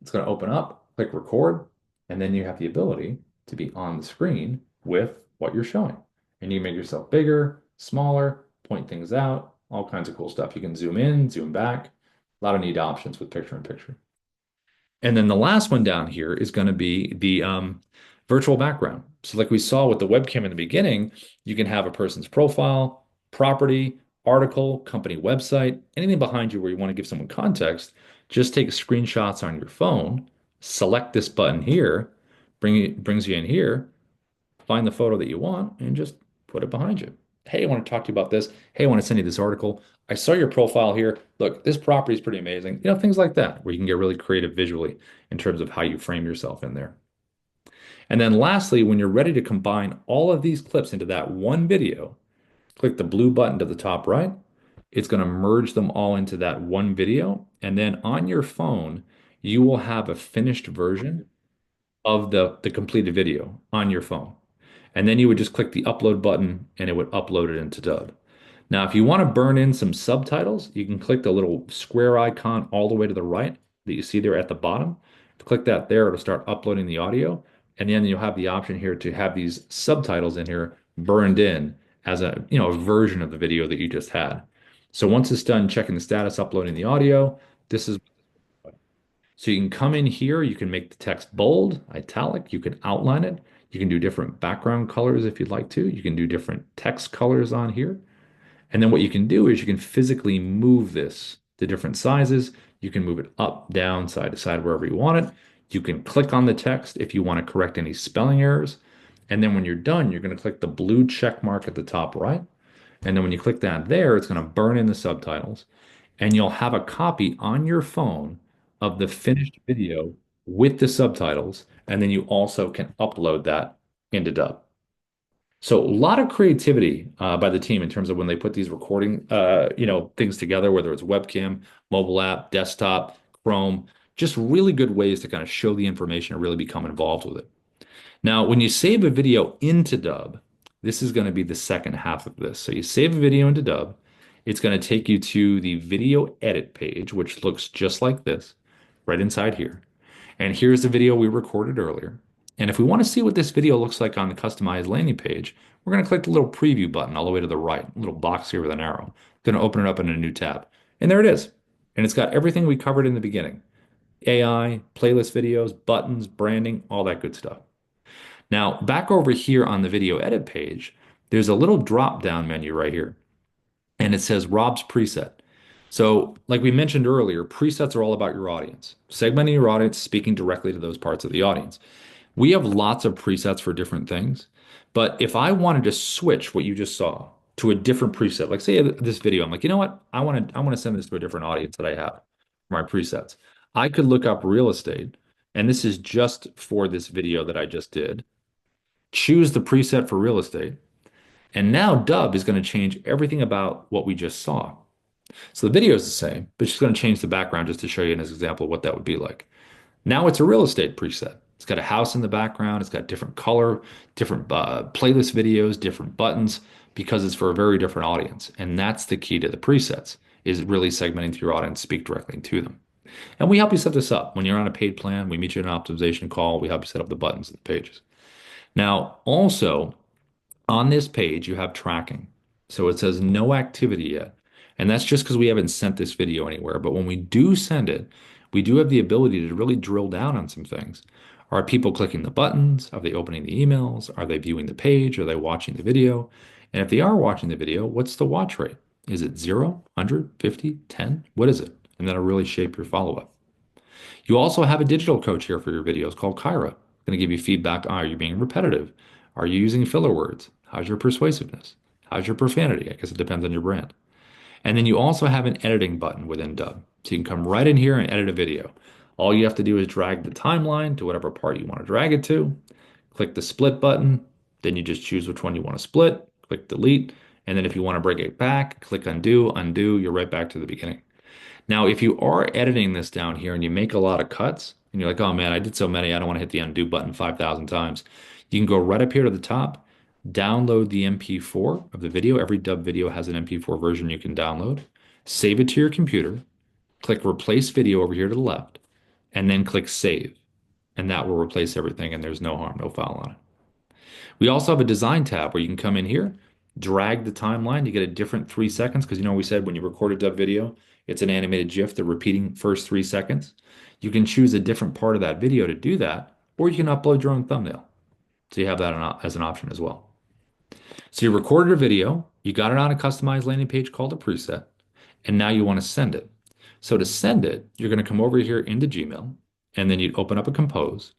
it's going to open up, click record, and then you have the ability to be on the screen with what you're showing. And you make yourself bigger, smaller, point things out, all kinds of cool stuff. You can zoom in, zoom back, a lot of neat options with picture in picture. And then the last one down here is going to be the virtual background. So like we saw with the webcam in the beginning, you can have a person's profile, property, article, company website, anything behind you where you want to give someone context. Just take screenshots on your phone, select this button here, brings you in here, find the photo that you want, and just put it behind you. Hey, I want to talk to you about this. Hey, I want to send you this article. I saw your profile here. Look, this property is pretty amazing. Things like that, where you can get really creative visually in terms of how you frame yourself in there. And then lastly, when you're ready to combine all of these clips into that one video, click the blue button to the top right, It's going to merge them all into that one video. And then on your phone, you will have a finished version of the completed video on your phone. And then you would just click the upload button and it would upload it into Dub. Now, if you want to burn in some subtitles, you can click the little square icon all the way to the right that you see there at the bottom. Click that there, it'll start uploading the audio. And then you'll have the option here to have these subtitles in here burned in as a version of the video that you just had. So once it's done checking the status, uploading the audio, this is so you can come in here, you can make the text bold, italic, you can outline it, you can do different background colors if you'd like to, you can do different text colors on here. And then what you can do is you can physically move this to different sizes. You can move it up, down, side to side, wherever you want it. You can click on the text if you want to correct any spelling errors. And then when you're done, you're going to click the blue check mark at the top right. And then when you click that there, it's going to burn in the subtitles. And you'll have a copy on your phone of the finished video with the subtitles. And then you also can upload that into Dub. So a lot of creativity by the team in terms of when they put these recording, things together, whether it's webcam, mobile app, desktop, Chrome, just really good ways to kind of show the information and really become involved with it. Now, when you save a video into Dub, this is going to be the second half of this. So you save a video into Dub, it's going to take you to the video edit page, which looks just like this, right inside here. And here's the video we recorded earlier. And if we want to see what this video looks like on the customized landing page, we're going to click the little preview button all the way to the right, a little box here with an arrow. It's going to open it up in a new tab. And there it is. And it's got everything we covered in the beginning. AI, playlist videos, buttons, branding, all that good stuff. Now, back over here on the video edit page, there's a little drop down menu right here. And it says Rob's preset. So, like we mentioned earlier, presets are all about your audience, segmenting your audience, speaking directly to those parts of the audience. We have lots of presets for different things, but if I wanted to switch what you just saw to a different preset, like say this video, I'm like, you know what? I want to send this to a different audience that I have for my presets. I could look up real estate, and this is just for this video that I just did. Choose the preset for real estate, and now Dub is going to change everything about what we just saw. So the video is the same, but she's going to change the background just to show you an example of what that would be like. Now it's a real estate preset. It's got a house in the background. It's got different color, different playlist videos, different buttons, because it's for a very different audience. And that's the key to the presets, is really segmenting to your audience, speak directly to them. And we help you set this up. When you're on a paid plan, we meet you in an optimization call. We help you set up the buttons and the pages. Now, also, on this page, you have tracking. So it says no activity yet. And that's just because we haven't sent this video anywhere. But when we do send it, we do have the ability to really drill down on some things. Are people clicking the buttons? Are they opening the emails? Are they viewing the page? Are they watching the video? And if they are watching the video, what's the watch rate? Is it 0, 100, 50, 10? What is it? And that'll really shape your follow-up. You also have a digital coach here for your videos called Kyra. Going to give you feedback. Are you being repetitive? Are you using filler words? How's your persuasiveness? How's your profanity? I guess it depends on your brand. And then you also have an editing button within Dub. So you can come right in here and edit a video. All you have to do is drag the timeline to whatever part you want to drag it to. Click the split button. Then you just choose which one you want to split. Click delete. And then if you want to break it back, click undo, undo. You're right back to the beginning. Now, if you are editing this down here and you make a lot of cuts, and you're like, oh man, I did so many, I don't want to hit the undo button 5,000 times. You can go right up here to the top, download the MP4 of the video. Every Dub video has an MP4 version you can download. Save it to your computer. Click replace video over here to the left, and then click save. And that will replace everything, and there's no harm, no foul on it. We also have a design tab where you can come in here, drag the timeline to get a different 3 seconds, because we said when you record a Dub video, it's an animated GIF, the repeating first 3 seconds. You can choose a different part of that video to do that, or you can upload your own thumbnail. So you have that as an option as well. So you recorded a video, you got it on a customized landing page called a preset, and now you want to send it. So to send it, you're going to come over here into Gmail, and then you'd open up a compose.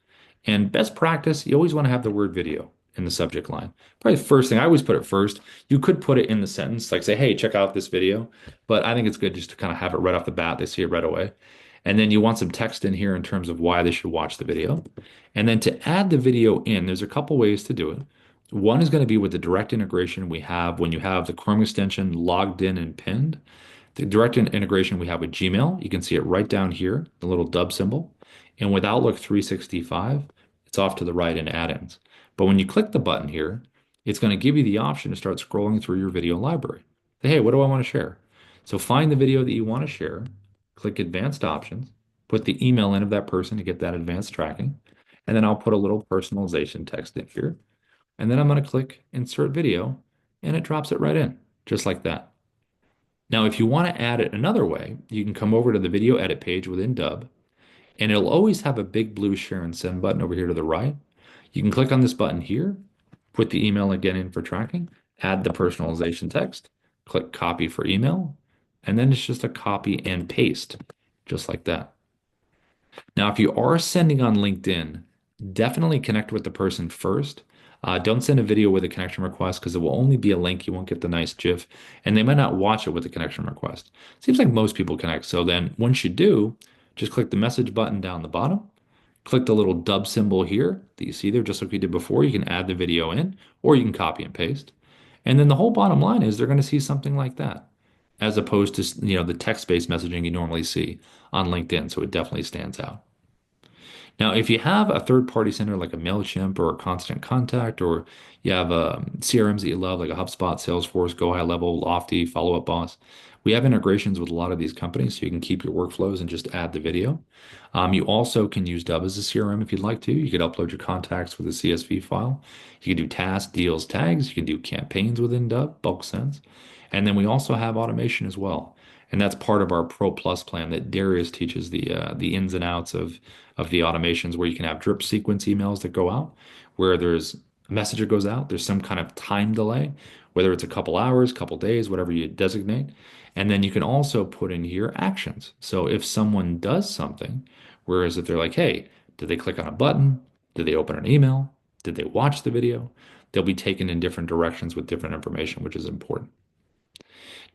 And best practice, you always want to have the word video in the subject line. Probably the first thing, I always put it first. You could put it in the sentence, like say, hey, check out this video. But I think it's good just to kind of have it right off the bat. They see it right away. And then you want some text in here in terms of why they should watch the video. And then to add the video in, there's a couple ways to do it. One is going to be with the direct integration we have when you have the Chrome extension logged in and pinned. The direct integration we have with Gmail, you can see it right down here, the little dub symbol. And with Outlook 365, it's off to the right in add-ins. But when you click the button here, it's going to give you the option to start scrolling through your video library. Say, hey, what do I want to share? So find the video that you want to share, click advanced options, put the email in of that person to get that advanced tracking, and then I'll put a little personalization text in here. And then I'm going to click insert video, and it drops it right in, just like that. Now, if you want to add it another way, you can come over to the video edit page within Dubb, and it'll always have a big blue share and send button over here to the right. You can click on this button here, put the email again in for tracking, add the personalization text, click copy for email, and then it's just a copy and paste, just like that. Now, if you are sending on LinkedIn, definitely connect with the person first. Don't send a video with a connection request because it will only be a link. You won't get the nice GIF, and they might not watch it with a connection request. Seems like most people connect. So then once you do, just click the message button down the bottom, click the little dub symbol here that you see there, just like we did before. You can add the video in, or you can copy and paste. And then the whole bottom line is they're going to see something like that, as opposed to, the text-based messaging you normally see on LinkedIn. So it definitely stands out. Now, if you have a third-party sender like a MailChimp or a Constant Contact, or you have CRMs that you love like a HubSpot, Salesforce, Go High Level, Lofty, Follow Up Boss, we have integrations with a lot of these companies so you can keep your workflows and just add the video. You also can use Dubb as a CRM if you'd like to. You could upload your contacts with a CSV file. You can do tasks, deals, tags. You can do campaigns within Dubb, bulk sends. And then we also have automation as well. And that's part of our Pro Plus plan that Darius teaches the ins and outs of the automations where you can have drip sequence emails that go out, where there's a message that goes out, there's some kind of time delay, whether it's a couple hours, couple days, whatever you designate. And then you can also put in here actions. So if someone does something, whereas if they're like, hey, did they click on a button? Did they open an email? Did they watch the video? They'll be taken in different directions with different information, which is important.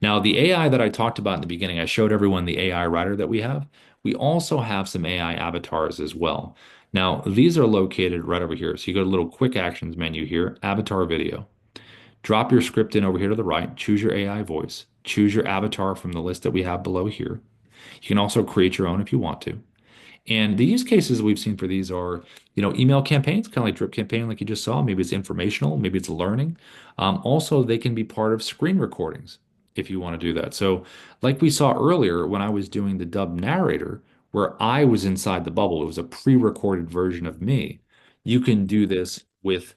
Now, the AI that I talked about in the beginning, I showed everyone the AI writer that we have. We also have some AI avatars as well. Now, these are located right over here. So you go to the little quick actions menu here, avatar video. Drop your script in over here to the right, choose your AI voice, choose your avatar from the list that we have below here. You can also create your own if you want to. And the use cases we've seen for these are, email campaigns, kind of like drip campaign, like you just saw. Maybe it's informational, maybe it's learning. Also, they can be part of screen recordings if you want to do that. So, like we saw earlier when I was doing the Dubb narrator, where I was inside the bubble, it was a pre-recorded version of me. You can do this the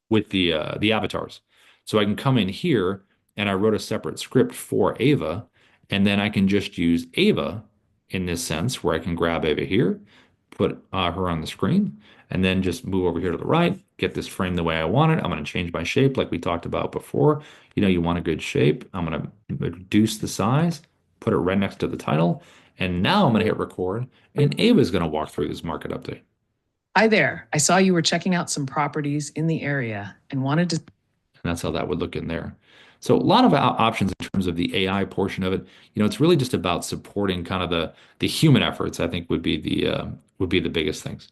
the avatars. So I can come in here and I wrote a separate script for Ava, and then I can just use Ava in this sense where I can grab Ava here, put her on the screen, and then just move over here to the right, get this frame the way I want it. I'm going to change my shape like we talked about before. You want a good shape. I'm going to reduce the size, put it right next to the title, and now I'm going to hit record, and Ava is going to walk through this market update. Hi there. I saw you were checking out some properties in the area and wanted to. And that's how that would look in there. So a lot of options in terms of the AI portion of it. It's really just about supporting kind of the human efforts, I think would be the biggest things.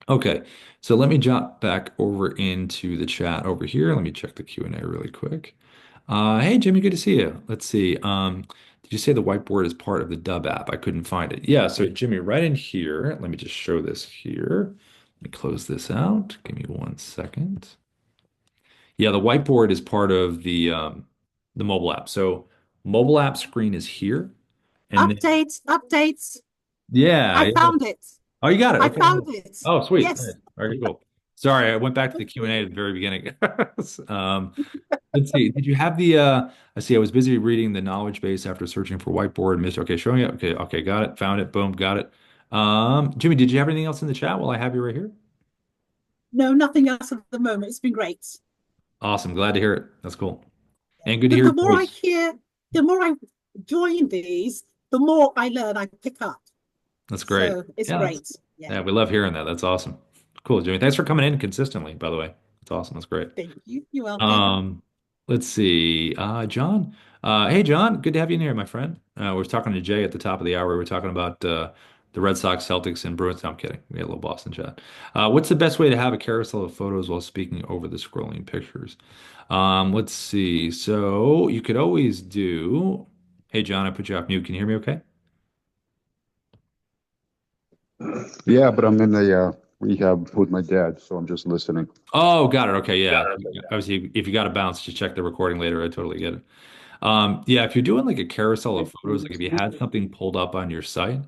Okay, so let me jump back over into the chat over here. Let me check the Q&A really quick. Hey, Jimmy, good to see you. Let's see. Did you say the whiteboard is part of the Dubb app? I couldn't find it. Yeah, so Jimmy, right in here, let me just show this here. Let me close this out. Give me 1 second. Yeah, the whiteboard is part of the mobile app. So mobile app screen is here. And then, Updates, updates. yeah, I yeah. found it. Oh, you got it. I Okay, found cool. it. Oh, sweet. Yes. Nice. All right, cool. Sorry, I went back to the Q&A at the very beginning. Um, let's see. Did you have I see I was busy reading the knowledge base after searching for whiteboard. Missed. Okay, showing it. Okay, okay, got it. Found it. Boom, got it. Jimmy, did you have anything else in the chat while I have you right here? No, nothing else at the moment. It's been great. Awesome. Glad to hear it. That's cool. And good to The, hear the your more I voice. hear, the more I join these, the more I learn, I pick up. That's great. So it's Yeah, great. Yeah. yeah, we love hearing that. That's awesome. Cool, Jimmy. Thanks for coming in consistently, by the way. That's awesome. That's great. Thank you. You're welcome. Um, let's see. John. Hey, John. Good to have you in here, my friend. We were talking to Jay at the top of the hour. We were talking about The Red Sox, Celtics, and Bruins. No, I'm kidding. We had a little Boston chat. What's the best way to have a carousel of photos while speaking over the scrolling pictures? Let's see. So you could always do. Hey, John, I put you off mute. Can you hear me okay? Yeah, but I'm in the rehab with my dad, so I'm just listening. Oh, got it. Okay, yeah. Obviously, if you got to bounce, just check the recording later. I totally get it. Yeah, if you're doing like a carousel of photos, like if you had something pulled up on your site,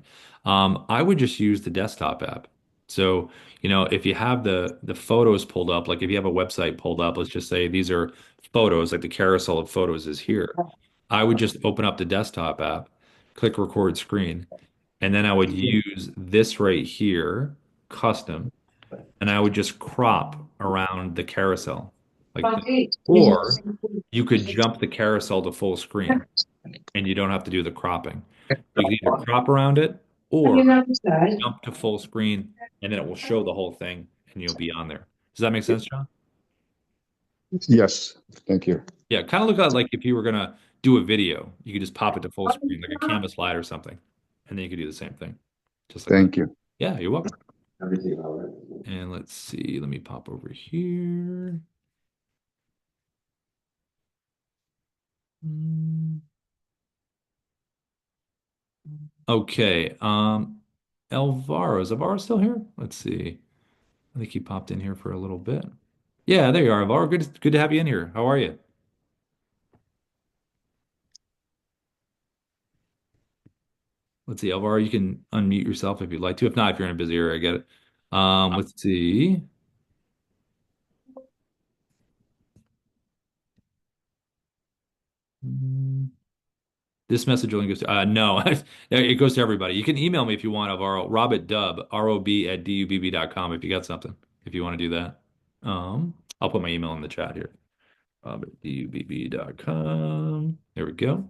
I would just use the desktop app. So, if you have the photos pulled up, like if you have a website pulled up, let's just say these are photos, like the carousel of photos is here. I would just open up the desktop app, click record screen, and then I would use this right here, custom, and I would just crop around the carousel like this. Or you could jump the carousel to full screen and you don't have to do the cropping. You can either crop around it or jump to full screen and then it will show the whole thing and you'll be on there. Does that make sense, John? Yes, thank you. Yeah, kind of look at like if you were gonna do a video, you could just pop it to full screen, like a canvas slide or something, and then you could do the same thing, just like that. Thank you. Yeah, you're welcome. And let's see, let me pop over here. Mm. Okay, Alvaro, is Alvaro still here? Let's see. I think he popped in here for a little bit. Yeah, there you are, Alvaro. Good to have you in here. How are you? Let's see, Alvaro, you can unmute yourself if you'd like to. If not, if you're in a busy area, I get it. Let's see. Mm, This message only goes to no, it goes to everybody. You can email me if you want, Alvaro. Rob at Dubb, rob@dubb.com if you got something, if you want to do that. I'll put my email in the chat here. Rob@dubb.com. There we go.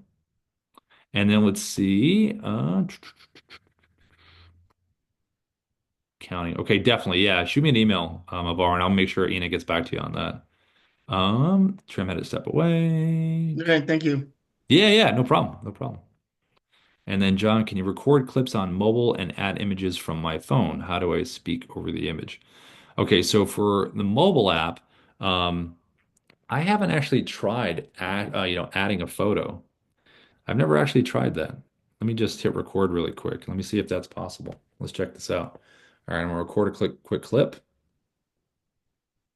And then let's see. Counting. Okay, definitely. Yeah. Shoot me an email, Alvaro, and I'll make sure Ina gets back to you on that. Trim had to step away. Okay, thank you. Yeah, yeah, no problem. No problem. And then, John, can you record clips on mobile and add images from my phone? How do I speak over the image? Okay, so for the mobile app, I haven't actually tried adding a photo. I've never actually tried that. Let me just hit record really quick. Let me see if that's possible. Let's check this out. All right, I'm gonna record a quick clip.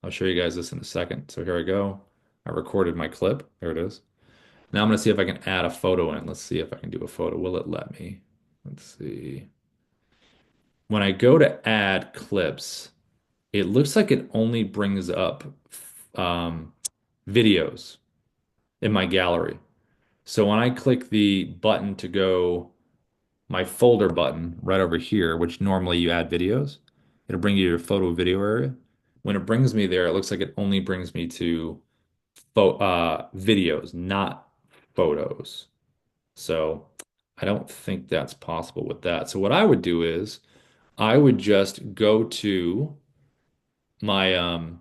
I'll show you guys this in a second. So here I go. I recorded my clip. There it is. Now I'm gonna see if I can add a photo in. Let's see if I can do a photo. Will it let me? Let's see. When I go to add clips, it looks like it only brings up um, videos in my gallery. So when I click the button to go, my folder button right over here, which normally you add videos, it'll bring you to your photo video area. When it brings me there, it looks like it only brings me to videos, not photos. So I don't think that's possible with that. So what I would do is I would just go to my um,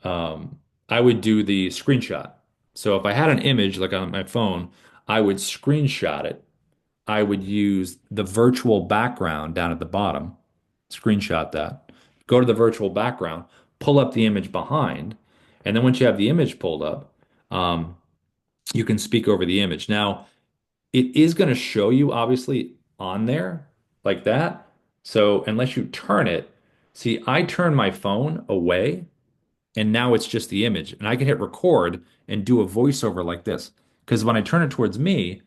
I would do the screenshot. So if I had an image like on my phone, I would screenshot it. I would use the virtual background down at the bottom, screenshot that, go to the virtual background, pull up the image behind, and then once you have the image pulled up, um, you can speak over the image. Now, it is going to show you obviously on there like that. So unless you turn it, see, I turn my phone away and now it's just the image. And I can hit record and do a voiceover like this. Because when I turn it towards me,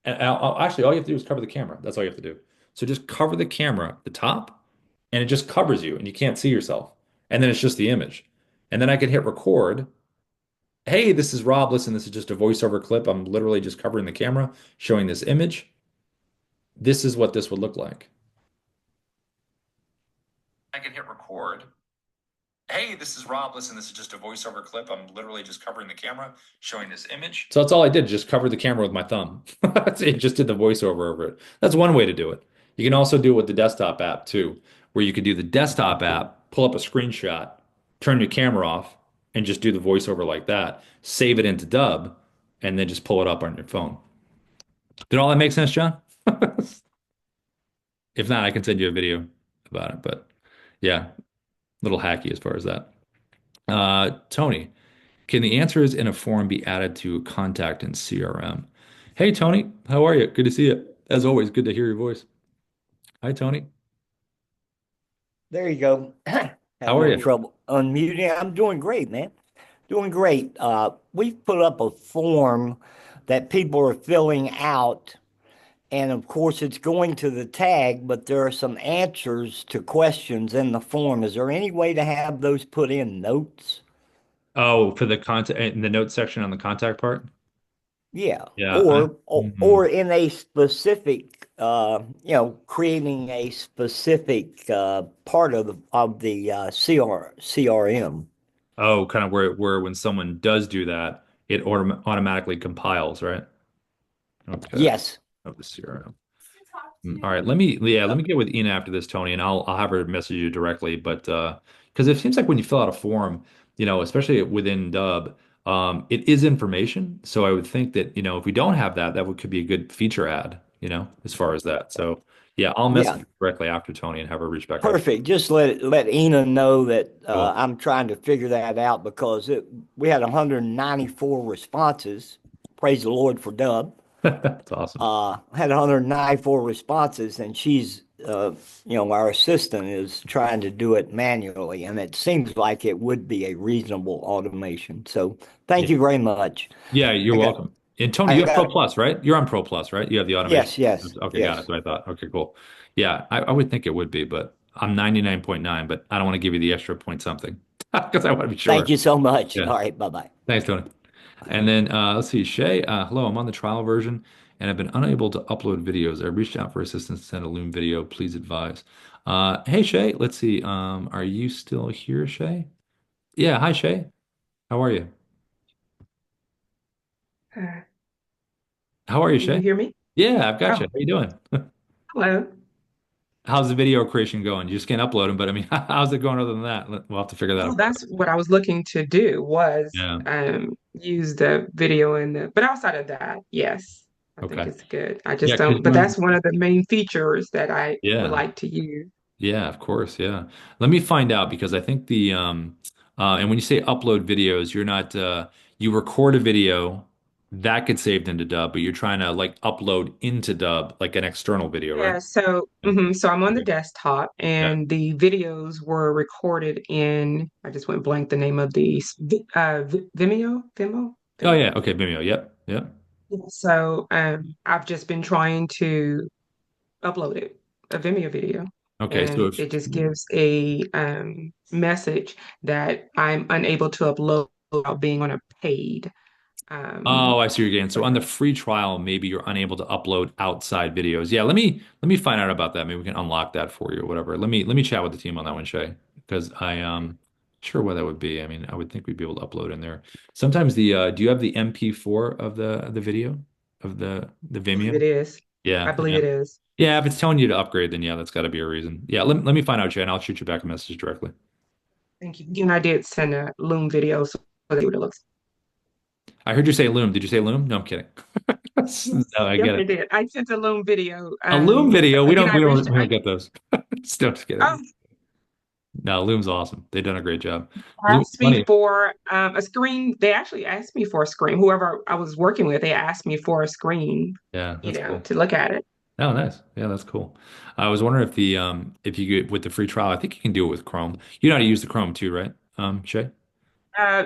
and actually, all you have to do is cover the camera. That's all you have to do. So just cover the camera at the top, and it just covers you, and you can't see yourself. And then it's just the image. And then I can hit record. Hey, this is Rob. Listen, this is just a voiceover clip. I'm literally just covering the camera, showing this image. This is what this would look like. I can hit record. Hey, this is Rob. Listen, this is just a voiceover clip. I'm literally just covering the camera, showing this image. So that's all I did, just cover the camera with my thumb. It just did the voiceover over it. That's one way to do it. You can also do it with the desktop app too, where you could do the desktop app, pull up a screenshot, turn your camera off, and just do the voiceover like that. Save it into Dubb, and then just pull it up on your phone. Did all that make sense, John? If not, I can send you a video about it. But yeah, a little hacky as far as that. Tony, can the answers in a form be added to a contact in CRM? Hey, Tony, how are you? Good to see you. As always, good to hear your voice. Hi, Tony. There you go. Had a How are little you? trouble unmuting. I'm doing great, man. Doing great. We've put up a form that people are filling out, and of course, it's going to the tag, but there are some answers to questions in the form. Is there any way to have those put in notes? Oh, for the contact in the notes section on the contact part? Yeah, Yeah. or in a specific, creating a specific part of the CRM. Oh, kind of where when someone does do that, it automatically compiles, right? Okay. Yes. Of the CRM. All right, let me get with Ina after this, Tony, and I'll have her message you directly. But because it seems like when you fill out a form, especially within Dubb, it is information. So I would think that, if we don't have that, could be a good feature add, as far as that. So yeah, I'll message Yeah. her directly after Tony and have her reach back out. Perfect. Just let Ina know that Cool. I'm trying to figure that out because we had 194 responses. Praise the Lord for Dubb. That's awesome. Had 194 responses, and she's, our assistant is trying to do it manually, and it seems like it would be a reasonable automation. So thank Yeah. you very much. Yeah, you're I got, welcome. And Tony, I you have Pro got, Plus, right? You're on Pro Plus, right? You have the automation. yes, yes, Okay, got it. yes. So I thought. Okay, cool. Yeah, I would think it would be, but I'm 99.9, but I don't want to give you the extra point something because I want to be Thank sure. you so much. Yeah. All right, bye-bye. Thanks, Tony. And then let's see, Shay. Hello, I'm on the trial version and I've been unable to upload videos. I reached out for assistance to send a Loom video. Please advise. Hey, Shay. Let's see. Are you still here, Shay? Yeah. Hi, Shay. How are you? Uh, How are you, can you Shay? hear me? Yeah, I've got you. Oh, How you doing? hello. How's the video creation going? You just can't upload them, but I mean, how's it going other than that? We'll have to figure that Oh, out. that's what I was looking to do was Yeah. use the video and but outside of that, yes, I think Okay. it's good. I just Yeah, because don't, but that's one of the main features that I would yeah, like to use. yeah, of course, yeah. Let me find out because I think and when you say upload videos, you're not you record a video that gets saved into Dub, but you're trying to like upload into Dub like an external video, right? Yeah, so Yeah. so I'm on the Okay. desktop Yeah. and the videos were recorded in I just went blank the name of the Oh Vimeo. yeah. Okay. Vimeo. Yep. Yep. Yeah, so I've just been trying to uploaded a Vimeo video, Okay. So and if it just gives a message that I'm unable to upload without being on a paid. Oh, Um, I see what you're getting. So on the free trial, maybe you're unable to upload outside videos. Yeah, let me find out about that. Maybe we can unlock that for you or whatever. Let me chat with the team on that one, Shay, because sure what that would be. I mean, I would think we'd be able to upload in there. Sometimes do you have the MP4 of the video of the I believe it Vimeo? is. I Yeah, believe yeah. it is. Yeah, if it's telling you to upgrade, then yeah, that's got to be a reason. Yeah, let me find out, Shay, and I'll shoot you back a message directly. Thank you. And I did send a Loom video so that what it looks. I heard you say Loom. Did you say Loom? No, I'm kidding. Yes, No, I yes, get I it. did. I sent a Loom video. A Loom video. We Again, don't I we reached. don't we don't get those. Just Oh, kidding. No, Loom's awesome. They've done a great job. Loom's asked me funny. for a screen. They actually asked me for a screen. Whoever I was working with, they asked me for a screen, Yeah, that's cool. to look at it. Oh, nice. Yeah, that's cool. I was wondering if you get with the free trial, I think you can do it with Chrome. You know how to use the Chrome too, right? Shay? Uh,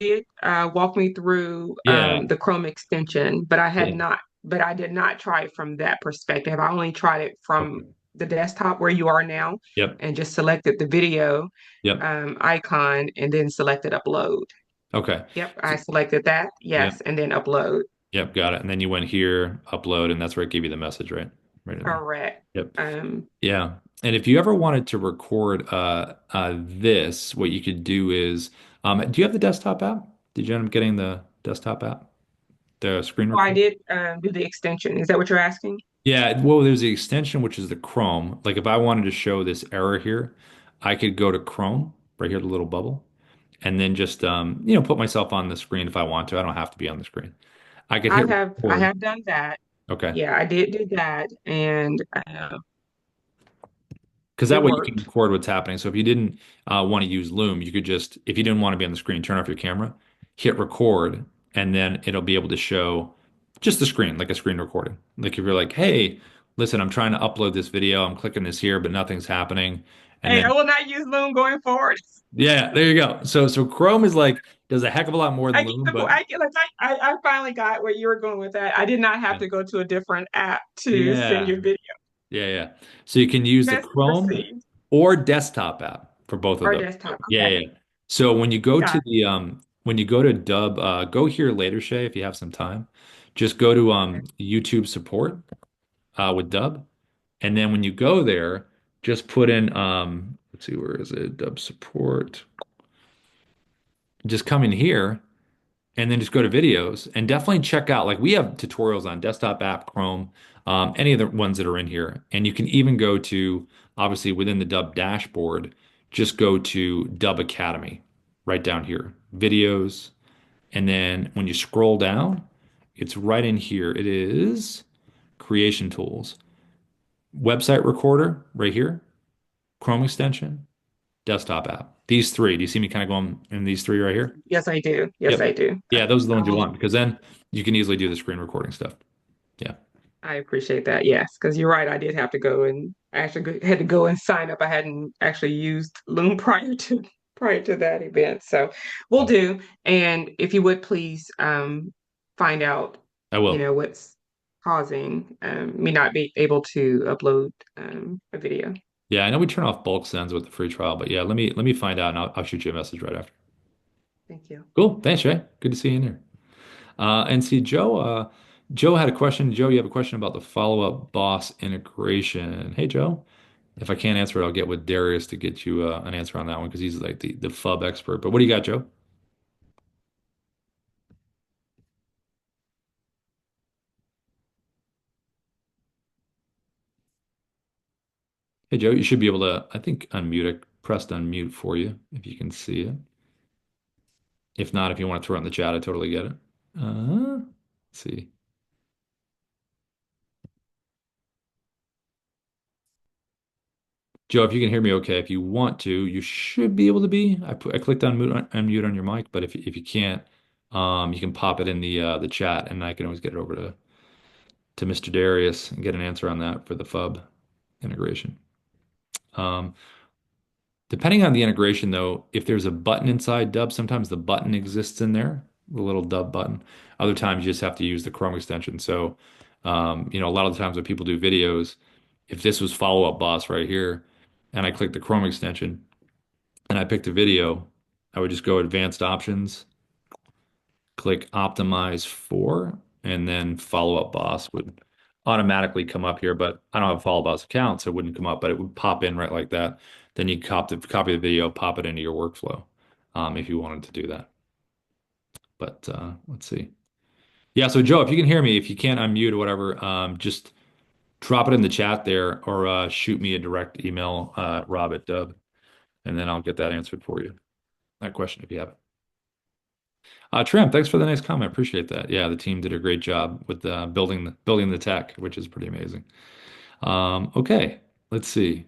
did walk me through Yeah. the Chrome extension, but I had Yeah. not, but I did not try it from that perspective. I only tried it from Okay. the desktop where you are now Yep. and just selected the video Yep. icon and then selected upload. Okay. Yep, So, I selected that. yeah. Yes, and then upload. Yep. Got it. And then you went here, upload, and that's where it gave you the message, right? Right in there. Correct. Yep. Um, Yeah. And if you ever wanted to record this, what you could do is, do you have the desktop app? Did you end up getting the desktop app? The screen so I record? did do the extension. Is that what you're asking? Yeah, well, there's the extension, which is the Chrome. Like if I wanted to show this error here, I could go to Chrome, right here, the little bubble, and then just put myself on the screen if I want to. I don't have to be on the screen. I could hit I record. have done that. Okay. Yeah, I did do that, and because It that way you can worked. record what's happening. So if you didn't want to use Loom, you could just, if you didn't want to be on the screen, turn off your camera, hit record, and then it'll be able to show just the screen, like a screen recording. Like if you're like, hey, listen, I'm trying to upload this video, I'm clicking this here, but nothing's happening. And Hey, I then, will not use Loom going forward. yeah, there you go. So Chrome is like, does a heck of a lot more than I get Loom, the point. but I get like I finally got where you were going with that. I did not have yeah, to go to a different app to send yeah, your video. yeah. So you can use the Best Chrome proceed. or desktop app for both of Or those. desktop. Yeah. Okay. So when you go Got to it. the when you go to Dub, go here later, Shay, if you have some time. Just go to Okay. YouTube support with Dub. And then when you go there, just put in let's see, where is it? Dub support. Just come in here and then just go to videos and definitely check out, like we have tutorials on desktop app, Chrome, any of the ones that are in here. And you can even go to, obviously within the Dub dashboard, just go to Dub Academy right down here, videos. And then when you scroll down, it's right in here. It is creation tools, website recorder right here, Chrome extension, desktop app. These three. Do you see me kind of going in these three right here? Yes, I do. Yes, Yep. I do. Yeah, those are the ones you I'll want because then you can easily do the screen recording stuff. Yeah. I appreciate that. Yes, because you're right. I did have to go and I actually had to go and sign up. I hadn't actually used Loom prior to that event. So we'll do. And if you would please find out, I will. what's causing me not be able to upload a video. Yeah, I know we turn off bulk sends with the free trial, but yeah, let me find out and I'll shoot you a message right after. Thank you. Cool. Thanks, Jay. Good to see you in here. And see, Joe had a question. Joe, you have a question about the follow-up boss integration. Hey, Joe. If I can't answer it, I'll get with Darius to get you an answer on that one because he's like the FUB expert. But what do you got, Joe? Hey, Joe, you should be able to, I think, unmute it. Pressed unmute for you if you can see it. If not, if you want to throw it in the chat, I totally get it. Let's see. Joe, if you can hear me okay, if you want to, you should be able to be. I clicked on unmute on your mic, but if you can't, you can pop it in the chat, and I can always get it over to Mr. Darius and get an answer on that for the FUB integration. Um, Depending on the integration, though, if there's a button inside Dub, sometimes the button exists in there, the little Dub button. Other times you just have to use the Chrome extension. So, a lot of the times when people do videos, if this was follow-up boss right here, and I click the Chrome extension and I picked a video, I would just go advanced options, click optimize for, and then follow-up boss would automatically come up here. But I don't have a follow-up boss account, so it wouldn't come up, but it would pop in right like that. Then you copy the video, pop it into your workflow, if you wanted to do that. But let's see. Yeah, so Joe, if you can hear me, if you can't unmute or whatever, just drop it in the chat there or shoot me a direct email, Rob at Dub, and then I'll get that answered for you. That question, if you have it. Trim, thanks for the nice comment. Appreciate that. Yeah, the team did a great job with building the tech, which is pretty amazing. Okay, let's see.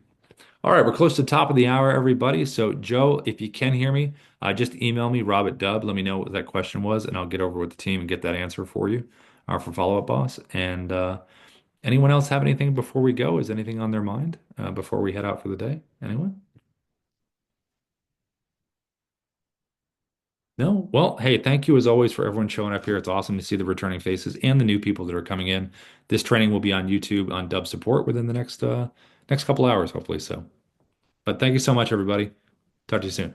All right, we're close to the top of the hour, everybody. So, Joe, if you can hear me, just email me, Rob at Dub. Let me know what that question was, and I'll get over with the team and get that answer for you, for follow-up boss. And anyone else have anything before we go? Is anything on their mind before we head out for the day? Anyone? No? Well, hey, thank you as always for everyone showing up here. It's awesome to see the returning faces and the new people that are coming in. This training will be on YouTube on Dub Support within the next couple hours, hopefully so. But thank you so much, everybody. Talk to you soon.